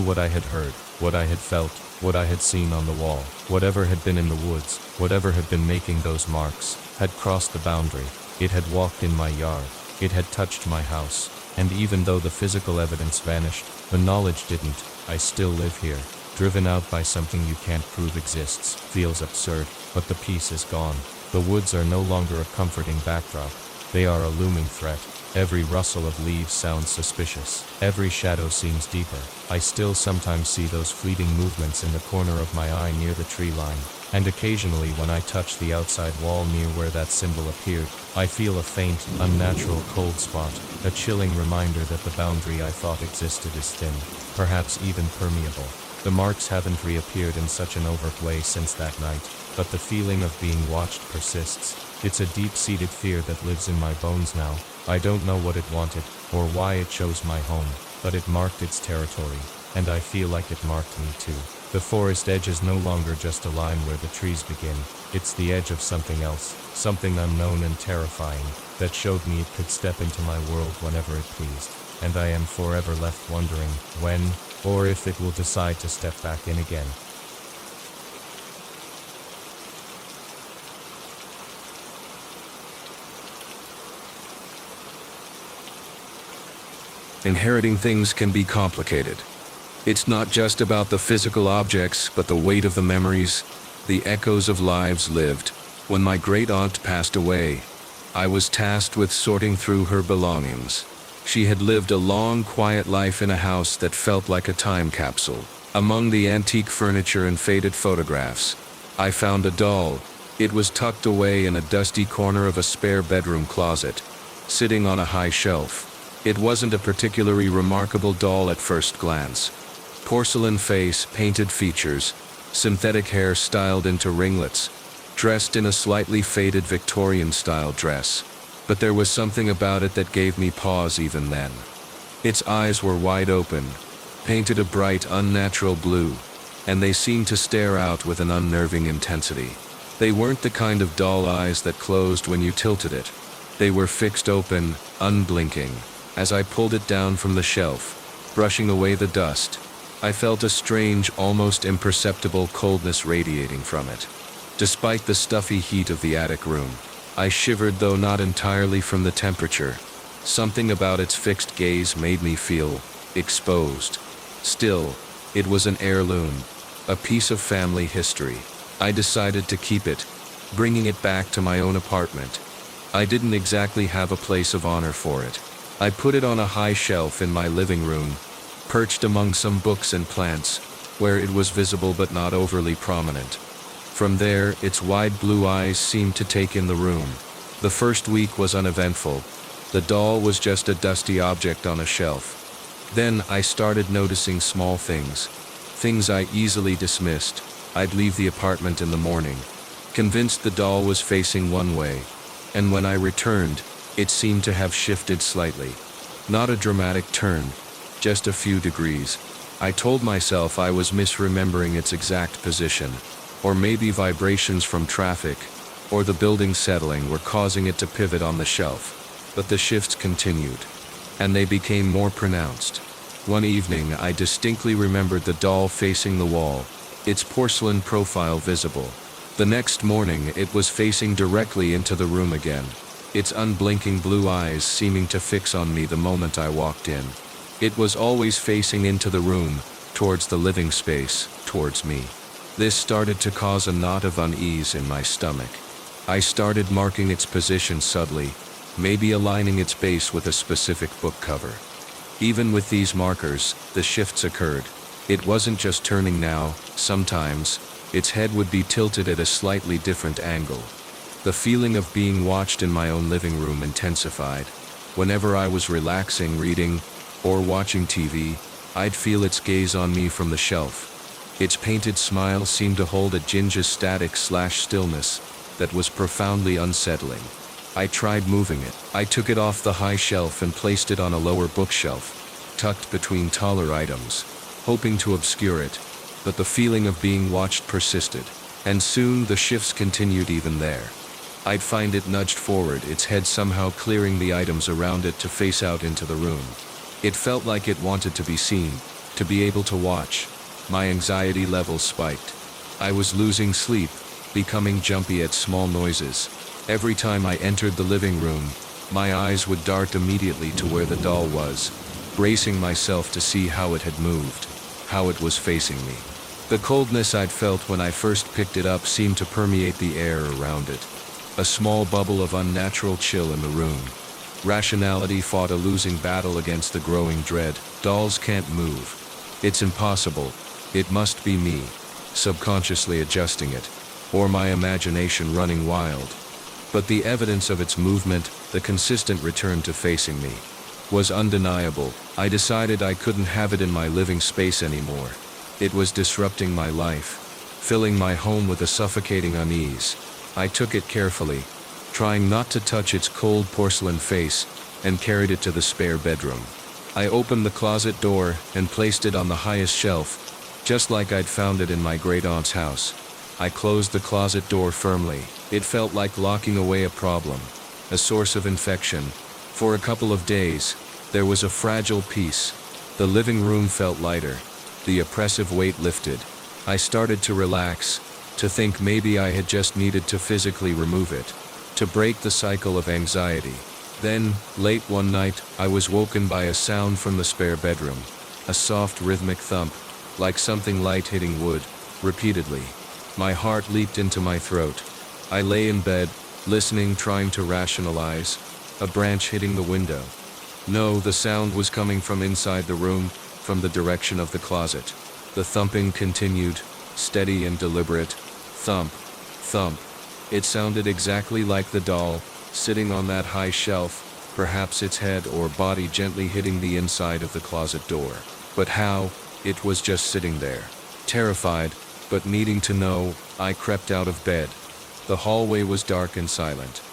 what I had heard, what I had felt, what I had seen on the wall. Whatever had been in the woods, whatever had been making those marks, had crossed the boundary. It had walked in my yard. It had touched my house. And even though the physical evidence vanished, the knowledge didn't. I still live here. Driven out by something you can't prove exists. Feels absurd, but the peace is gone. The woods are no longer a comforting backdrop. They are a looming threat. Every rustle of leaves sounds suspicious. Every shadow seems deeper. I still sometimes see those fleeting movements in the corner of my eye near the tree line. And occasionally when I touch the outside wall near where that symbol appeared, I feel a faint, unnatural cold spot, a chilling reminder that the boundary I thought existed is thin, perhaps even permeable. The marks haven't reappeared in such an overt way since that night, but the feeling of being watched persists. It's a deep-seated fear that lives in my bones now. I don't know what it wanted, or why it chose my home, but it marked its territory, and I feel like it marked me too. The forest edge is no longer just a line where the trees begin. It's the edge of something else, something unknown and terrifying, that showed me it could step into my world whenever it pleased. And I am forever left wondering when, or if it will decide to step back in again. Inheriting things can be complicated. It's not just about the physical objects, but the weight of the memories, the echoes of lives lived. When my great-aunt passed away, I was tasked with sorting through her belongings. She had lived a long, quiet life in a house that felt like a time capsule. Among the antique furniture and faded photographs, I found a doll. It was tucked away in a dusty corner of a spare bedroom closet, sitting on a high shelf. It wasn't a particularly remarkable doll at first glance. Porcelain face, painted features, synthetic hair styled into ringlets, dressed in a slightly faded Victorian-style dress. But there was something about it that gave me pause even then. Its eyes were wide open, painted a bright, unnatural blue, and they seemed to stare out with an unnerving intensity. They weren't the kind of doll eyes that closed when you tilted it. They were fixed open, unblinking. As I pulled it down from the shelf, brushing away the dust, I felt a strange, almost imperceptible coldness radiating from it. Despite the stuffy heat of the attic room, I shivered, though not entirely from the temperature. Something about its fixed gaze made me feel exposed. Still, it was an heirloom, a piece of family history. I decided to keep it, bringing it back to my own apartment. I didn't exactly have a place of honor for it. I put it on a high shelf in my living room, perched among some books and plants, where it was visible but not overly prominent. From there, its wide blue eyes seemed to take in the room. The first week was uneventful. The doll was just a dusty object on a shelf. Then I started noticing small things I easily dismissed. I'd leave the apartment in the morning, convinced the doll was facing one way, and when I returned, it seemed to have shifted slightly. Not a dramatic turn, just a few degrees. I told myself I was misremembering its exact position, or maybe vibrations from traffic, or the building settling were causing it to pivot on the shelf. But the shifts continued, and they became more pronounced. One evening, I distinctly remembered the doll facing the wall, its porcelain profile visible. The next morning, it was facing directly into the room again, its unblinking blue eyes seeming to fix on me the moment I walked in. It was always facing into the room, towards the living space, towards me. This started to cause a knot of unease in my stomach. I started marking its position subtly, maybe aligning its base with a specific book cover. Even with these markers, the shifts occurred. It wasn't just turning now. Sometimes, its head would be tilted at a slightly different angle. The feeling of being watched in my own living room intensified. Whenever I was relaxing, reading, or watching TV, I'd feel its gaze on me from the shelf. Its painted smile seemed to hold a ginger static/stillness that was profoundly unsettling. I tried moving it. I took it off the high shelf and placed it on a lower bookshelf, tucked between taller items, hoping to obscure it, but the feeling of being watched persisted, and soon the shifts continued even there. I'd find it nudged forward, its head somehow clearing the items around it to face out into the room. It felt like it wanted to be seen, to be able to watch. My anxiety levels spiked. I was losing sleep, becoming jumpy at small noises. Every time I entered the living room, my eyes would dart immediately to where the doll was, bracing myself to see how it had moved, how it was facing me. The coldness I'd felt when I first picked it up seemed to permeate the air around it. a small bubble of unnatural chill in the room. Rationality fought a losing battle against the growing dread. Dolls can't move. It's impossible. It must be me, subconsciously adjusting it, or my imagination running wild. But the evidence of its movement, the consistent return to facing me, was undeniable. I decided I couldn't have it in my living space anymore. It was disrupting my life, filling my home with a suffocating unease. I took it carefully, trying not to touch its cold porcelain face, and carried it to the spare bedroom. I opened the closet door and placed it on the highest shelf, just like I'd found it in my great-aunt's house. I closed the closet door firmly. It felt like locking away a problem, a source of infection. For a couple of days, there was a fragile peace. The living room felt lighter. The oppressive weight lifted. I started to relax, to think maybe I had just needed to physically remove it, to break the cycle of anxiety. Then, late one night, I was woken by a sound from the spare bedroom, a soft rhythmic thump, like something light hitting wood, repeatedly. My heart leaped into my throat. I lay in bed, listening, trying to rationalize. A branch hitting the window. No, the sound was coming from inside the room, from the direction of the closet. The thumping continued, steady and deliberate. Thump, thump. It sounded exactly like the doll, sitting on that high shelf, perhaps its head or body gently hitting the inside of the closet door. But how? It was just sitting there. Terrified, but needing to know, I crept out of bed. The hallway was dark and silent.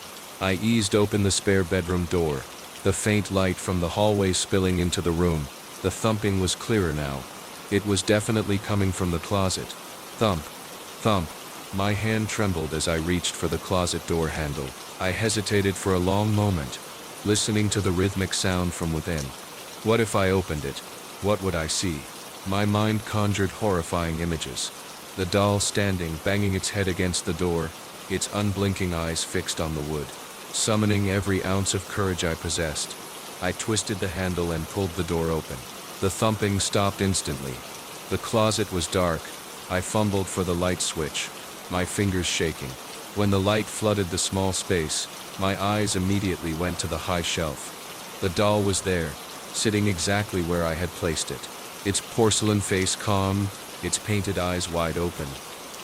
I eased open the spare bedroom door, the faint light from the hallway spilling into the room. The thumping was clearer now. It was definitely coming from the closet. Thump, thump. My hand trembled as I reached for the closet door handle. I hesitated for a long moment, listening to the rhythmic sound from within. What if I opened it? What would I see? My mind conjured horrifying images. The doll standing, banging its head against the door, its unblinking eyes fixed on the wood. Summoning every ounce of courage I possessed, I twisted the handle and pulled the door open. The thumping stopped instantly. The closet was dark. I fumbled for the light switch, my fingers shaking. When the light flooded the small space, my eyes immediately went to the high shelf. The doll was there, sitting exactly where I had placed it. Its porcelain face calm, its painted eyes wide open,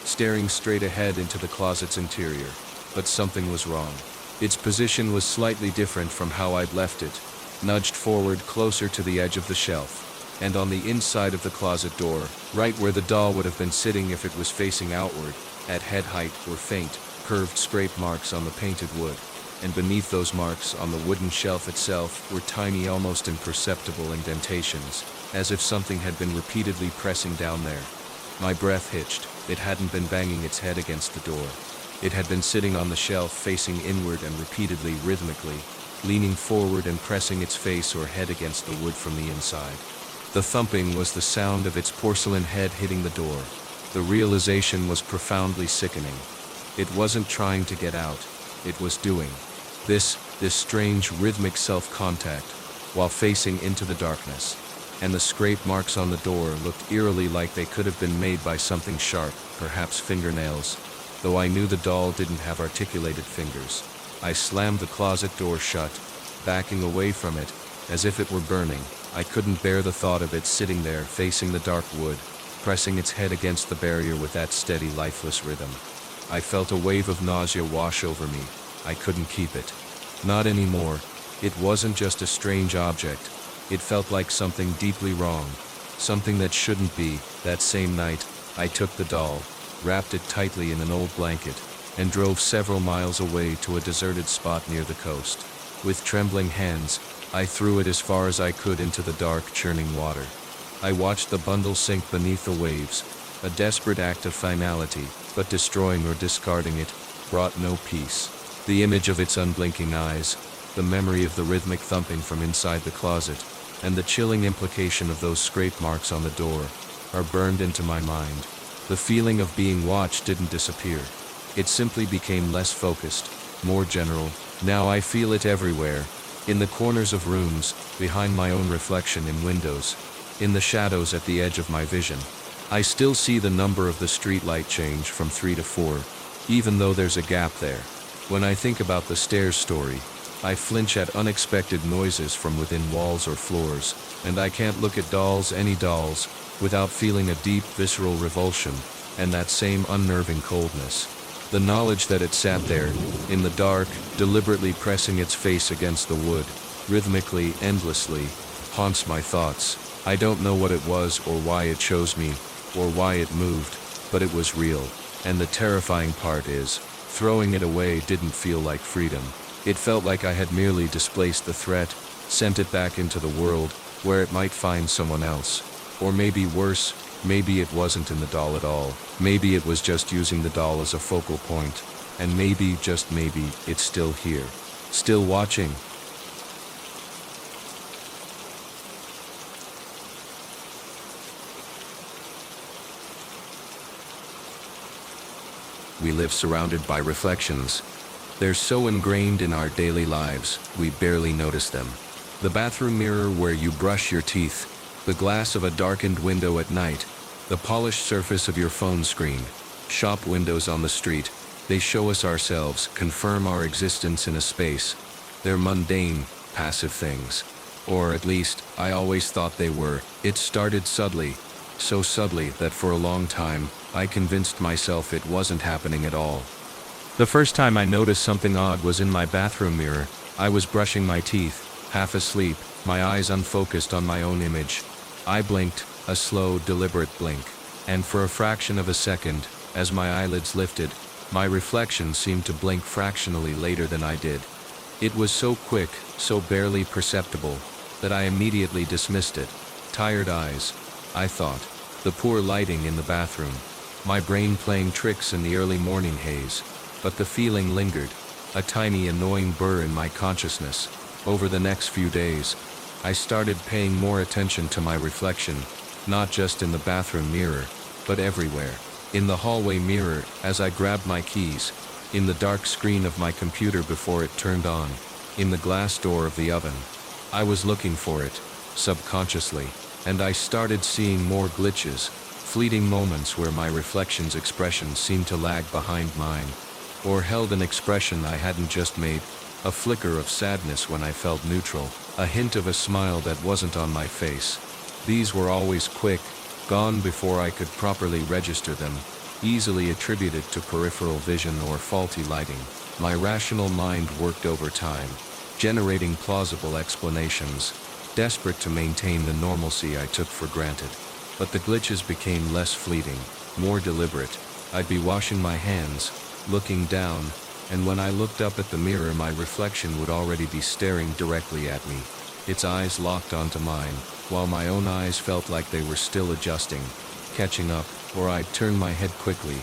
staring straight ahead into the closet's interior. But something was wrong. Its position was slightly different from how I'd left it, nudged forward closer to the edge of the shelf, and on the inside of the closet door, right where the doll would have been sitting if it was facing outward, at head height were faint, curved scrape marks on the painted wood, and beneath those marks on the wooden shelf itself were tiny, almost imperceptible indentations, as if something had been repeatedly pressing down there. My breath hitched. It hadn't been banging its head against the door. It had been sitting on the shelf facing inward and repeatedly, rhythmically, leaning forward and pressing its face or head against the wood from the inside. The thumping was the sound of its porcelain head hitting the door. The realization was profoundly sickening. It wasn't trying to get out. It was doing this strange rhythmic self-contact while facing into the darkness. And the scrape marks on the door looked eerily like they could have been made by something sharp, perhaps fingernails. Though I knew the doll didn't have articulated fingers. I slammed the closet door shut, backing away from it, as if it were burning. I couldn't bear the thought of it sitting there facing the dark wood, pressing its head against the barrier with that steady, lifeless rhythm. I felt a wave of nausea wash over me. I couldn't keep it. Not anymore. It wasn't just a strange object. It felt like something deeply wrong, something that shouldn't be. That same night, I took the doll, wrapped it tightly in an old blanket, and drove several miles away to a deserted spot near the coast. With trembling hands, I threw it as far as I could into the dark, churning water. I watched the bundle sink beneath the waves, a desperate act of finality, but destroying or discarding it brought no peace. The image of its unblinking eyes, the memory of the rhythmic thumping from inside the closet, and the chilling implication of those scrape marks on the door are burned into my mind. The feeling of being watched didn't disappear. It simply became less focused, more general. Now I feel it everywhere, in the corners of rooms, behind my own reflection in windows, in the shadows at the edge of my vision. I still see the number of the street light change from 3 to 4, even though there's a gap there. When I think about the stairs story, I flinch at unexpected noises from within walls or floors, and I can't look at any dolls, without feeling a deep visceral revulsion, and that same unnerving coldness. The knowledge that it sat there, in the dark, deliberately pressing its face against the wood, rhythmically, endlessly, haunts my thoughts. I don't know what it was or why it chose me, or why it moved, but it was real. And the terrifying part is, throwing it away didn't feel like freedom. It felt like I had merely displaced the threat, sent it back into the world, where it might find someone else. Or maybe worse, maybe it wasn't in the doll at all. Maybe it was just using the doll as a focal point. And maybe, just maybe, it's still here. Still watching. We live surrounded by reflections. They're so ingrained in our daily lives, we barely notice them. The bathroom mirror where you brush your teeth, the glass of a darkened window at night, the polished surface of your phone screen, shop windows on the street, they show us ourselves, confirm our existence in a space. They're mundane, passive things. Or at least, I always thought they were. It started subtly, so subtly that for a long time, I convinced myself it wasn't happening at all. The first time I noticed something odd was in my bathroom mirror. I was brushing my teeth, half asleep, my eyes unfocused on my own image. I blinked, a slow, deliberate blink, and for a fraction of a second, as my eyelids lifted, my reflection seemed to blink fractionally later than I did. It was so quick, so barely perceptible, that I immediately dismissed it. Tired eyes, I thought. The poor lighting in the bathroom. My brain playing tricks in the early morning haze. But the feeling lingered, a tiny annoying burr in my consciousness. Over the next few days, I started paying more attention to my reflection, not just in the bathroom mirror, but everywhere. In the hallway mirror, as I grabbed my keys, in the dark screen of my computer before it turned on, in the glass door of the oven. I was looking for it, subconsciously, and I started seeing more glitches, fleeting moments where my reflection's expression seemed to lag behind mine, or held an expression I hadn't just made, a flicker of sadness when I felt neutral, a hint of a smile that wasn't on my face. These were always quick, gone before I could properly register them, easily attributed to peripheral vision or faulty lighting. My rational mind worked overtime, generating plausible explanations, desperate to maintain the normalcy I took for granted. But the glitches became less fleeting, more deliberate. I'd be washing my hands, looking down, and when I looked up at the mirror, my reflection would already be staring directly at me. Its eyes locked onto mine, while my own eyes felt like they were still adjusting, catching up, or I'd turn my head quickly,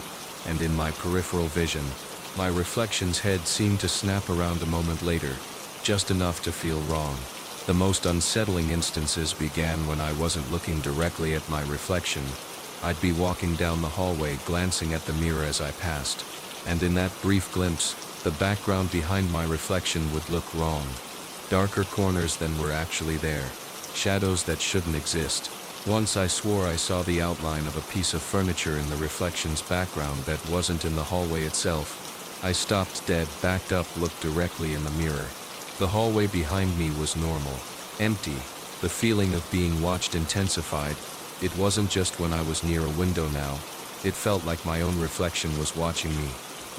and in my peripheral vision, my reflection's head seemed to snap around a moment later, just enough to feel wrong. The most unsettling instances began when I wasn't looking directly at my reflection. I'd be walking down the hallway, glancing at the mirror as I passed, and in that brief glimpse, the background behind my reflection would look wrong. Darker corners than were actually there, shadows that shouldn't exist. Once I swore I saw the outline of a piece of furniture in the reflection's background that wasn't in the hallway itself. I stopped dead, backed up, looked directly in the mirror. The hallway behind me was normal, empty. The feeling of being watched intensified. It wasn't just when I was near a window now. It felt like my own reflection was watching me.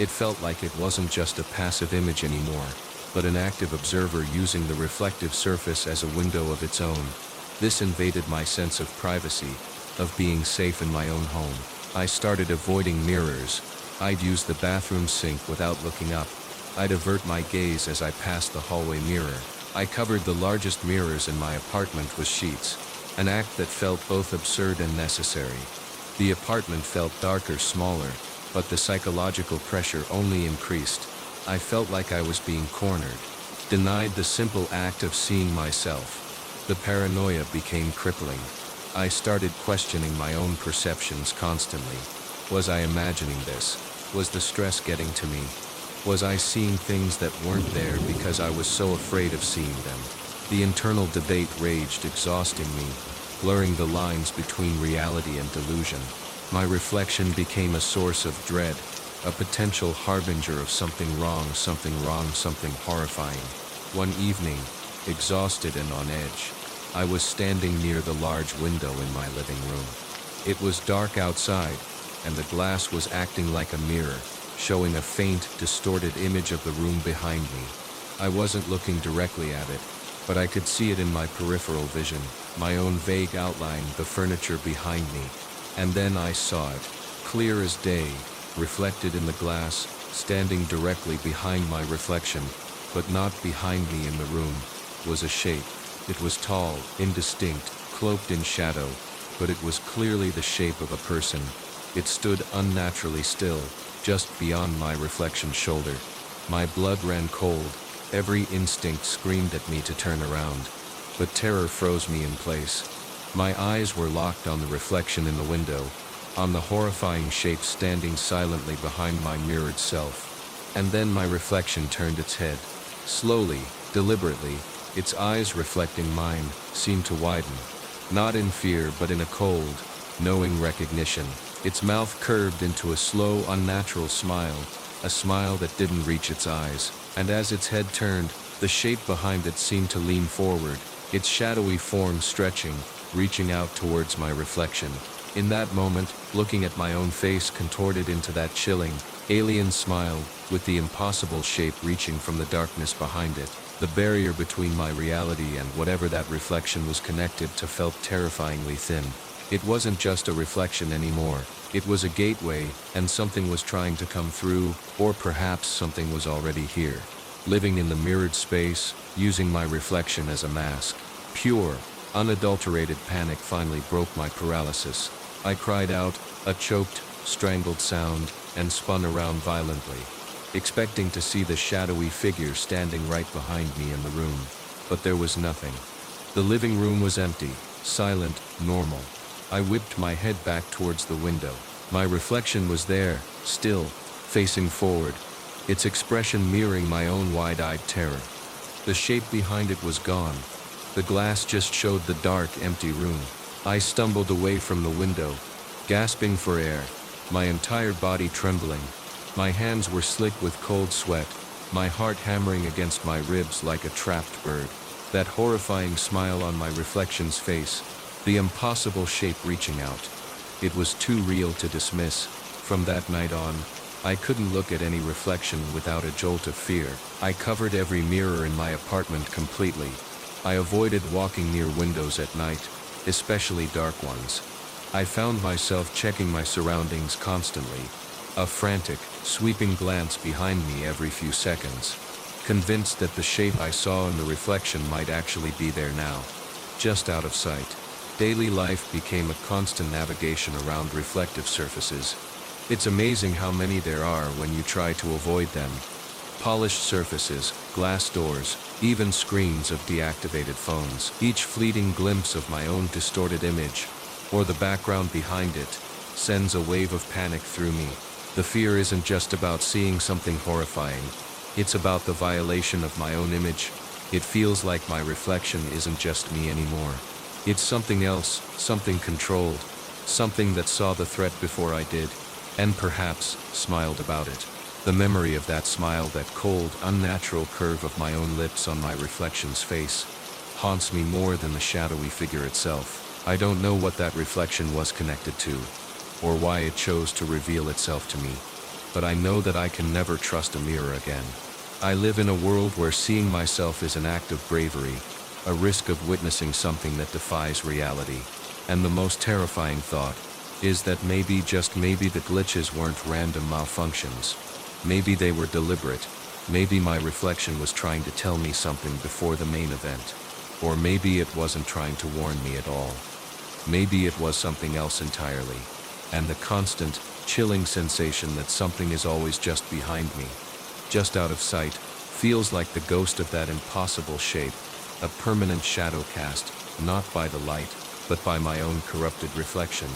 It felt like it wasn't just a passive image anymore, but an active observer using the reflective surface as a window of its own. This invaded my sense of privacy, of being safe in my own home. I started avoiding mirrors. I'd use the bathroom sink without looking up. I'd avert my gaze as I passed the hallway mirror. I covered the largest mirrors in my apartment with sheets, an act that felt both absurd and necessary. The apartment felt darker, smaller, but the psychological pressure only increased. I felt like I was being cornered, denied the simple act of seeing myself. The paranoia became crippling. I started questioning my own perceptions constantly. Was I imagining this? Was the stress getting to me? Was I seeing things that weren't there because I was so afraid of seeing them? The internal debate raged, exhausting me, blurring the lines between reality and delusion. My reflection became a source of dread, a potential harbinger of something wrong, something horrifying. One evening, exhausted and on edge, I was standing near the large window in my living room. It was dark outside, and the glass was acting like a mirror, showing a faint, distorted image of the room behind me. I wasn't looking directly at it, but I could see it in my peripheral vision, my own vague outline, the furniture behind me. And then I saw it, clear as day, reflected in the glass, standing directly behind my reflection, but not behind me in the room, was a shape. It was tall, indistinct, cloaked in shadow, but it was clearly the shape of a person. It stood unnaturally still, just beyond my reflection's shoulder. My blood ran cold, every instinct screamed at me to turn around, but terror froze me in place. My eyes were locked on the reflection in the window, on the horrifying shape standing silently behind my mirrored self. And then my reflection turned its head. Slowly, deliberately, its eyes reflecting mine seemed to widen. Not in fear, but in a cold, knowing recognition. Its mouth curved into a slow, unnatural smile, a smile that didn't reach its eyes. And as its head turned, the shape behind it seemed to lean forward, its shadowy form stretching, reaching out towards my reflection. In that moment, looking at my own face contorted into that chilling, alien smile, with the impossible shape reaching from the darkness behind it, the barrier between my reality and whatever that reflection was connected to felt terrifyingly thin. It wasn't just a reflection anymore. It was a gateway, and something was trying to come through, or perhaps something was already here. Living in the mirrored space, using my reflection as a mask. Pure, unadulterated panic finally broke my paralysis. I cried out, a choked, strangled sound, and spun around violently, expecting to see the shadowy figure standing right behind me in the room. But there was nothing. The living room was empty, silent, normal. I whipped my head back towards the window. My reflection was there, still, facing forward, its expression mirroring my own wide-eyed terror. The shape behind it was gone. The glass just showed the dark, empty room. I stumbled away from the window, gasping for air, my entire body trembling. My hands were slick with cold sweat, my heart hammering against my ribs like a trapped bird. That horrifying smile on my reflection's face, the impossible shape reaching out. It was too real to dismiss. From that night on, I couldn't look at any reflection without a jolt of fear. I covered every mirror in my apartment completely. I avoided walking near windows at night, especially dark ones. I found myself checking my surroundings constantly, a frantic, sweeping glance behind me every few seconds, convinced that the shape I saw in the reflection might actually be there now, just out of sight. Daily life became a constant navigation around reflective surfaces. It's amazing how many there are when you try to avoid them. Polished surfaces, glass doors, even screens of deactivated phones. Each fleeting glimpse of my own distorted image, or the background behind it, sends a wave of panic through me. The fear isn't just about seeing something horrifying. It's about the violation of my own image. It feels like my reflection isn't just me anymore. It's something else, something controlled, something that saw the threat before I did, and perhaps smiled about it. The memory of that smile, that cold, unnatural curve of my own lips on my reflection's face, haunts me more than the shadowy figure itself. I don't know what that reflection was connected to, or why it chose to reveal itself to me, but I know that I can never trust a mirror again. I live in a world where seeing myself is an act of bravery, a risk of witnessing something that defies reality. And the most terrifying thought is that maybe, just maybe, the glitches weren't random malfunctions. Maybe they were deliberate. Maybe my reflection was trying to tell me something before the main event. Or maybe it wasn't trying to warn me at all. Maybe it was something else entirely. And the constant, chilling sensation that something is always just behind me, just out of sight, feels like the ghost of that impossible shape, a permanent shadow cast, not by the light, but by my own corrupted reflection.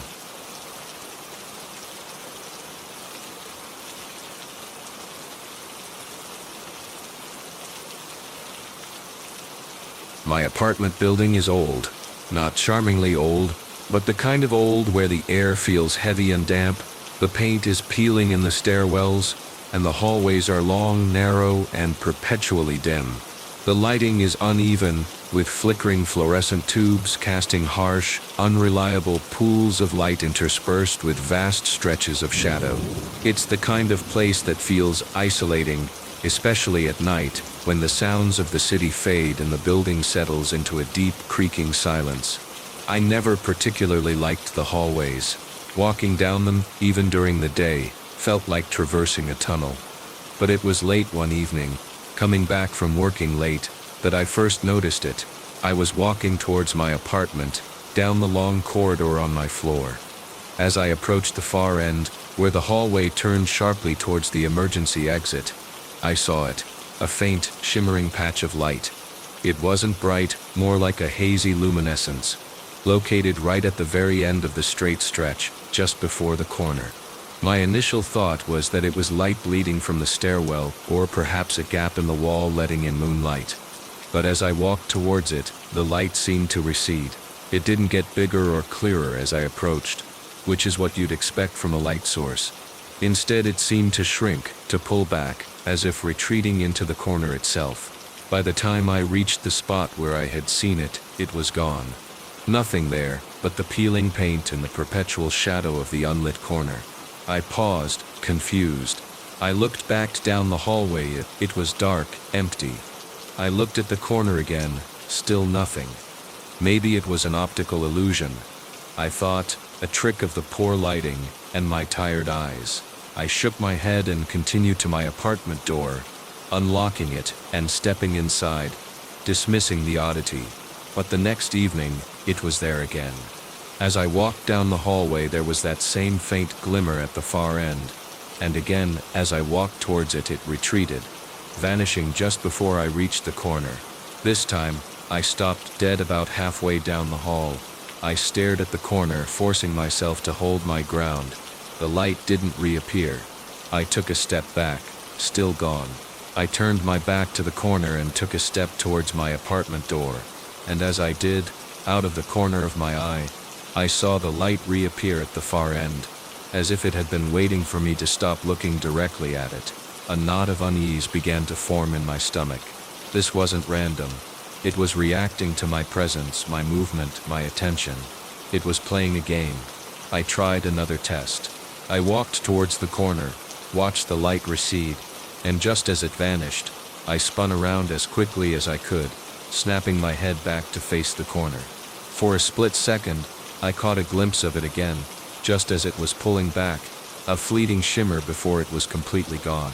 My apartment building is old. Not charmingly old, but the kind of old where the air feels heavy and damp, The paint is peeling in the stairwells, and the hallways are long, narrow, and perpetually dim. The lighting is uneven, with flickering fluorescent tubes casting harsh, unreliable pools of light interspersed with vast stretches of shadow. It's the kind of place that feels isolating, especially at night, when the sounds of the city fade and the building settles into a deep, creaking silence. I never particularly liked the hallways. Walking down them, even during the day, felt like traversing a tunnel. But it was late one evening, coming back from working late, that I first noticed it. I was walking towards my apartment, down the long corridor on my floor. As I approached the far end, where the hallway turned sharply towards the emergency exit, I saw it, a faint, shimmering patch of light. It wasn't bright, more like a hazy luminescence, located right at the very end of the straight stretch, just before the corner. My initial thought was that it was light bleeding from the stairwell, or perhaps a gap in the wall letting in moonlight. But as I walked towards it, the light seemed to recede. It didn't get bigger or clearer as I approached, which is what you'd expect from a light source. Instead, it seemed to shrink, to pull back, as if retreating into the corner itself. By the time I reached the spot where I had seen it, it was gone. Nothing there, but the peeling paint and the perpetual shadow of the unlit corner. I paused, confused. I looked back down the hallway. It was dark, empty. I looked at the corner again, still nothing. Maybe it was an optical illusion. I thought, a trick of the poor lighting and my tired eyes. I shook my head and continued to my apartment door, unlocking it and stepping inside, dismissing the oddity. But the next evening, it was there again. As I walked down the hallway, there was that same faint glimmer at the far end, and again, as I walked towards it, it retreated, vanishing just before I reached the corner. This time, I stopped dead about halfway down the hall. I stared at the corner, forcing myself to hold my ground. The light didn't reappear. I took a step back, still gone. I turned my back to the corner and took a step towards my apartment door, and as I did, out of the corner of my eye, I saw the light reappear at the far end, as if it had been waiting for me to stop looking directly at it. A knot of unease began to form in my stomach. This wasn't random. It was reacting to my presence, my movement, my attention. It was playing a game. I tried another test. I walked towards the corner, watched the light recede, and just as it vanished, I spun around as quickly as I could, snapping my head back to face the corner. For a split second, I caught a glimpse of it again, just as it was pulling back, a fleeting shimmer before it was completely gone.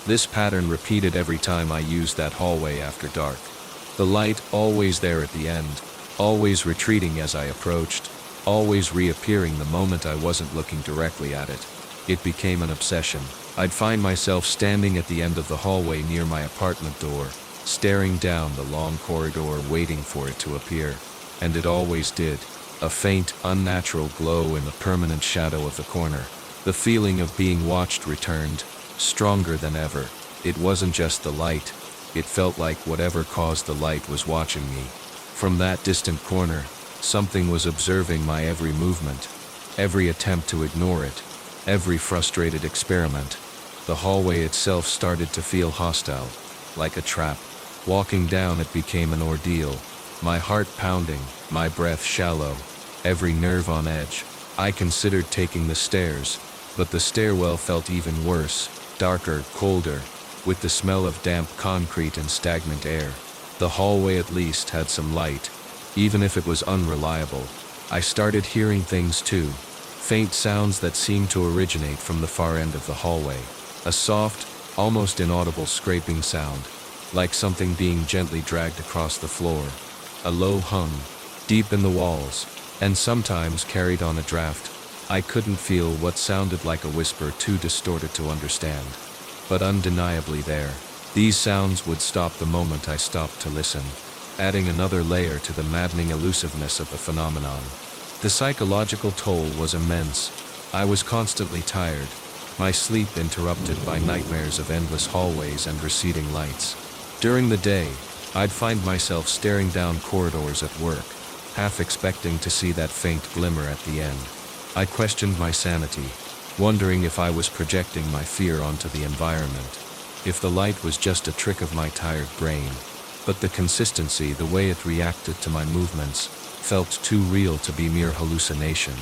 This pattern repeated every time I used that hallway after dark. The light always there at the end, always retreating as I approached, always reappearing the moment I wasn't looking directly at it. It became an obsession. I'd find myself standing at the end of the hallway near my apartment door, staring down the long corridor waiting for it to appear. And it always did. A faint, unnatural glow in the permanent shadow of the corner. The feeling of being watched returned, stronger than ever. It wasn't just the light. It felt like whatever caused the light was watching me. From that distant corner, something was observing my every movement, every attempt to ignore it, every frustrated experiment. The hallway itself started to feel hostile, like a trap. Walking down it became an ordeal, my heart pounding, my breath shallow, every nerve on edge. I considered taking the stairs, but the stairwell felt even worse, darker, colder, with the smell of damp concrete and stagnant air. The hallway at least had some light, even if it was unreliable. I started hearing things too, faint sounds that seemed to originate from the far end of the hallway. A soft, almost inaudible scraping sound, like something being gently dragged across the floor. A low hum, deep in the walls, and sometimes carried on a draft. I couldn't feel what sounded like a whisper, too distorted to understand, but undeniably there. These sounds would stop the moment I stopped to listen, adding another layer to the maddening elusiveness of the phenomenon. The psychological toll was immense. I was constantly tired, my sleep interrupted by nightmares of endless hallways and receding lights. During the day, I'd find myself staring down corridors at work, half expecting to see that faint glimmer at the end. I questioned my sanity. wondering if I was projecting my fear onto the environment, if the light was just a trick of my tired brain. But the consistency, the way it reacted to my movements, felt too real to be mere hallucination.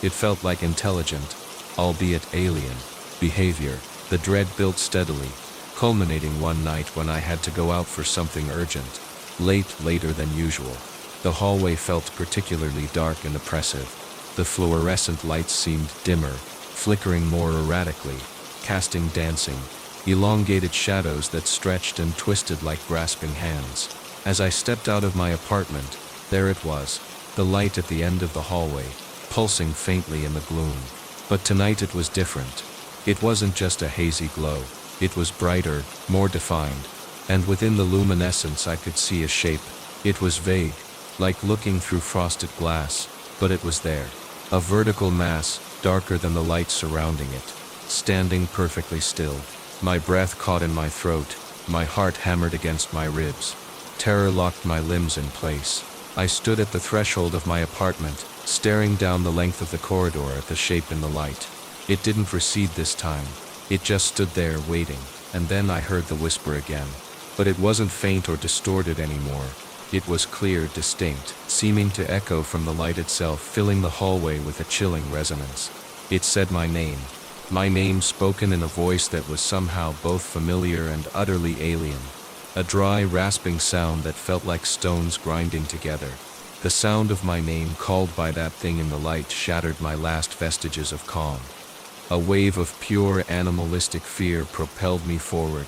It felt like intelligent, albeit alien, behavior. The dread built steadily, culminating one night when I had to go out for something urgent, later than usual. The hallway felt particularly dark and oppressive. The fluorescent lights seemed dimmer, flickering more erratically, casting dancing, elongated shadows that stretched and twisted like grasping hands. As I stepped out of my apartment, there it was, the light at the end of the hallway, pulsing faintly in the gloom. But tonight it was different. It wasn't just a hazy glow. It was brighter, more defined, and within the luminescence I could see a shape. It was vague, like looking through frosted glass, but it was there. A vertical mass, darker than the light surrounding it, standing perfectly still. My breath caught in my throat, my heart hammered against my ribs. Terror locked my limbs in place. I stood at the threshold of my apartment, staring down the length of the corridor at the shape in the light. It didn't recede this time. It just stood there waiting, and then I heard the whisper again. But it wasn't faint or distorted anymore. It was clear, distinct, seeming to echo from the light itself, filling the hallway with a chilling resonance. It said my name spoken in a voice that was somehow both familiar and utterly alien. A dry, rasping sound that felt like stones grinding together. The sound of my name called by that thing in the light shattered my last vestiges of calm. A wave of pure animalistic fear propelled me forward,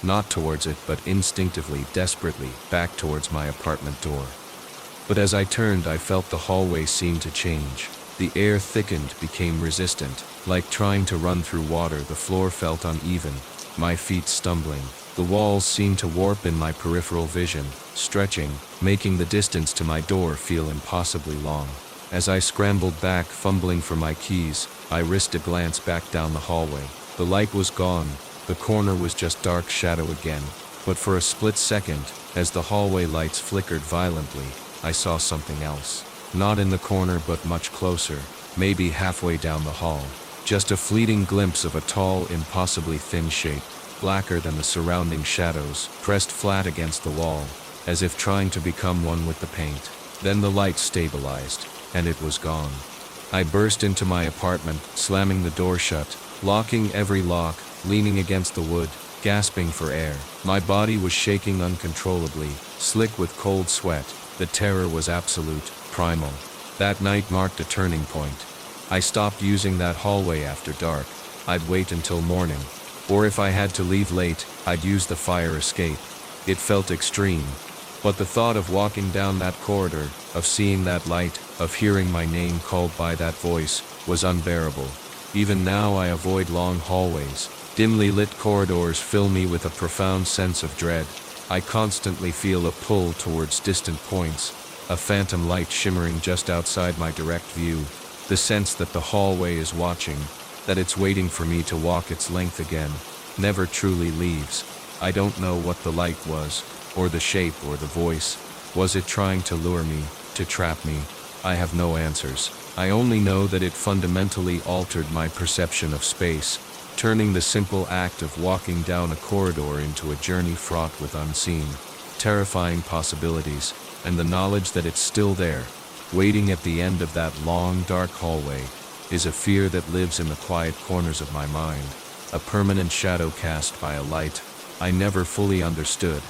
not towards it but instinctively, desperately, back towards my apartment door. But as I turned, I felt the hallway seem to change. The air thickened, became resistant, like trying to run through water. The floor felt uneven, my feet stumbling. The walls seemed to warp in my peripheral vision, stretching, making the distance to my door feel impossibly long. As I scrambled back, fumbling for my keys, I risked a glance back down the hallway. The light was gone, the corner was just dark shadow again. But for a split second, as the hallway lights flickered violently, I saw something else. Not in the corner but much closer, maybe halfway down the hall. Just a fleeting glimpse of a tall, impossibly thin shape, blacker than the surrounding shadows, pressed flat against the wall, as if trying to become one with the paint. Then the light stabilized, and it was gone. I burst into my apartment, slamming the door shut, locking every lock, leaning against the wood, gasping for air. My body was shaking uncontrollably, slick with cold sweat. The terror was absolute, primal. That night marked a turning point. I stopped using that hallway after dark. I'd wait until morning. Or if I had to leave late, I'd use the fire escape. It felt extreme. But the thought of walking down that corridor, of seeing that light, of hearing my name called by that voice, was unbearable. Even now I avoid long hallways. Dimly lit corridors fill me with a profound sense of dread. I constantly feel a pull towards distant points, a phantom light shimmering just outside my direct view. The sense that the hallway is watching, that it's waiting for me to walk its length again, never truly leaves. I don't know what the light was, or the shape, or the voice. Was it trying to lure me, to trap me? I have no answers. I only know that it fundamentally altered my perception of space, turning the simple act of walking down a corridor into a journey fraught with unseen, terrifying possibilities, and the knowledge that it's still there, waiting at the end of that long, dark hallway, is a fear that lives in the quiet corners of my mind, a permanent shadow cast by a light I never fully understood.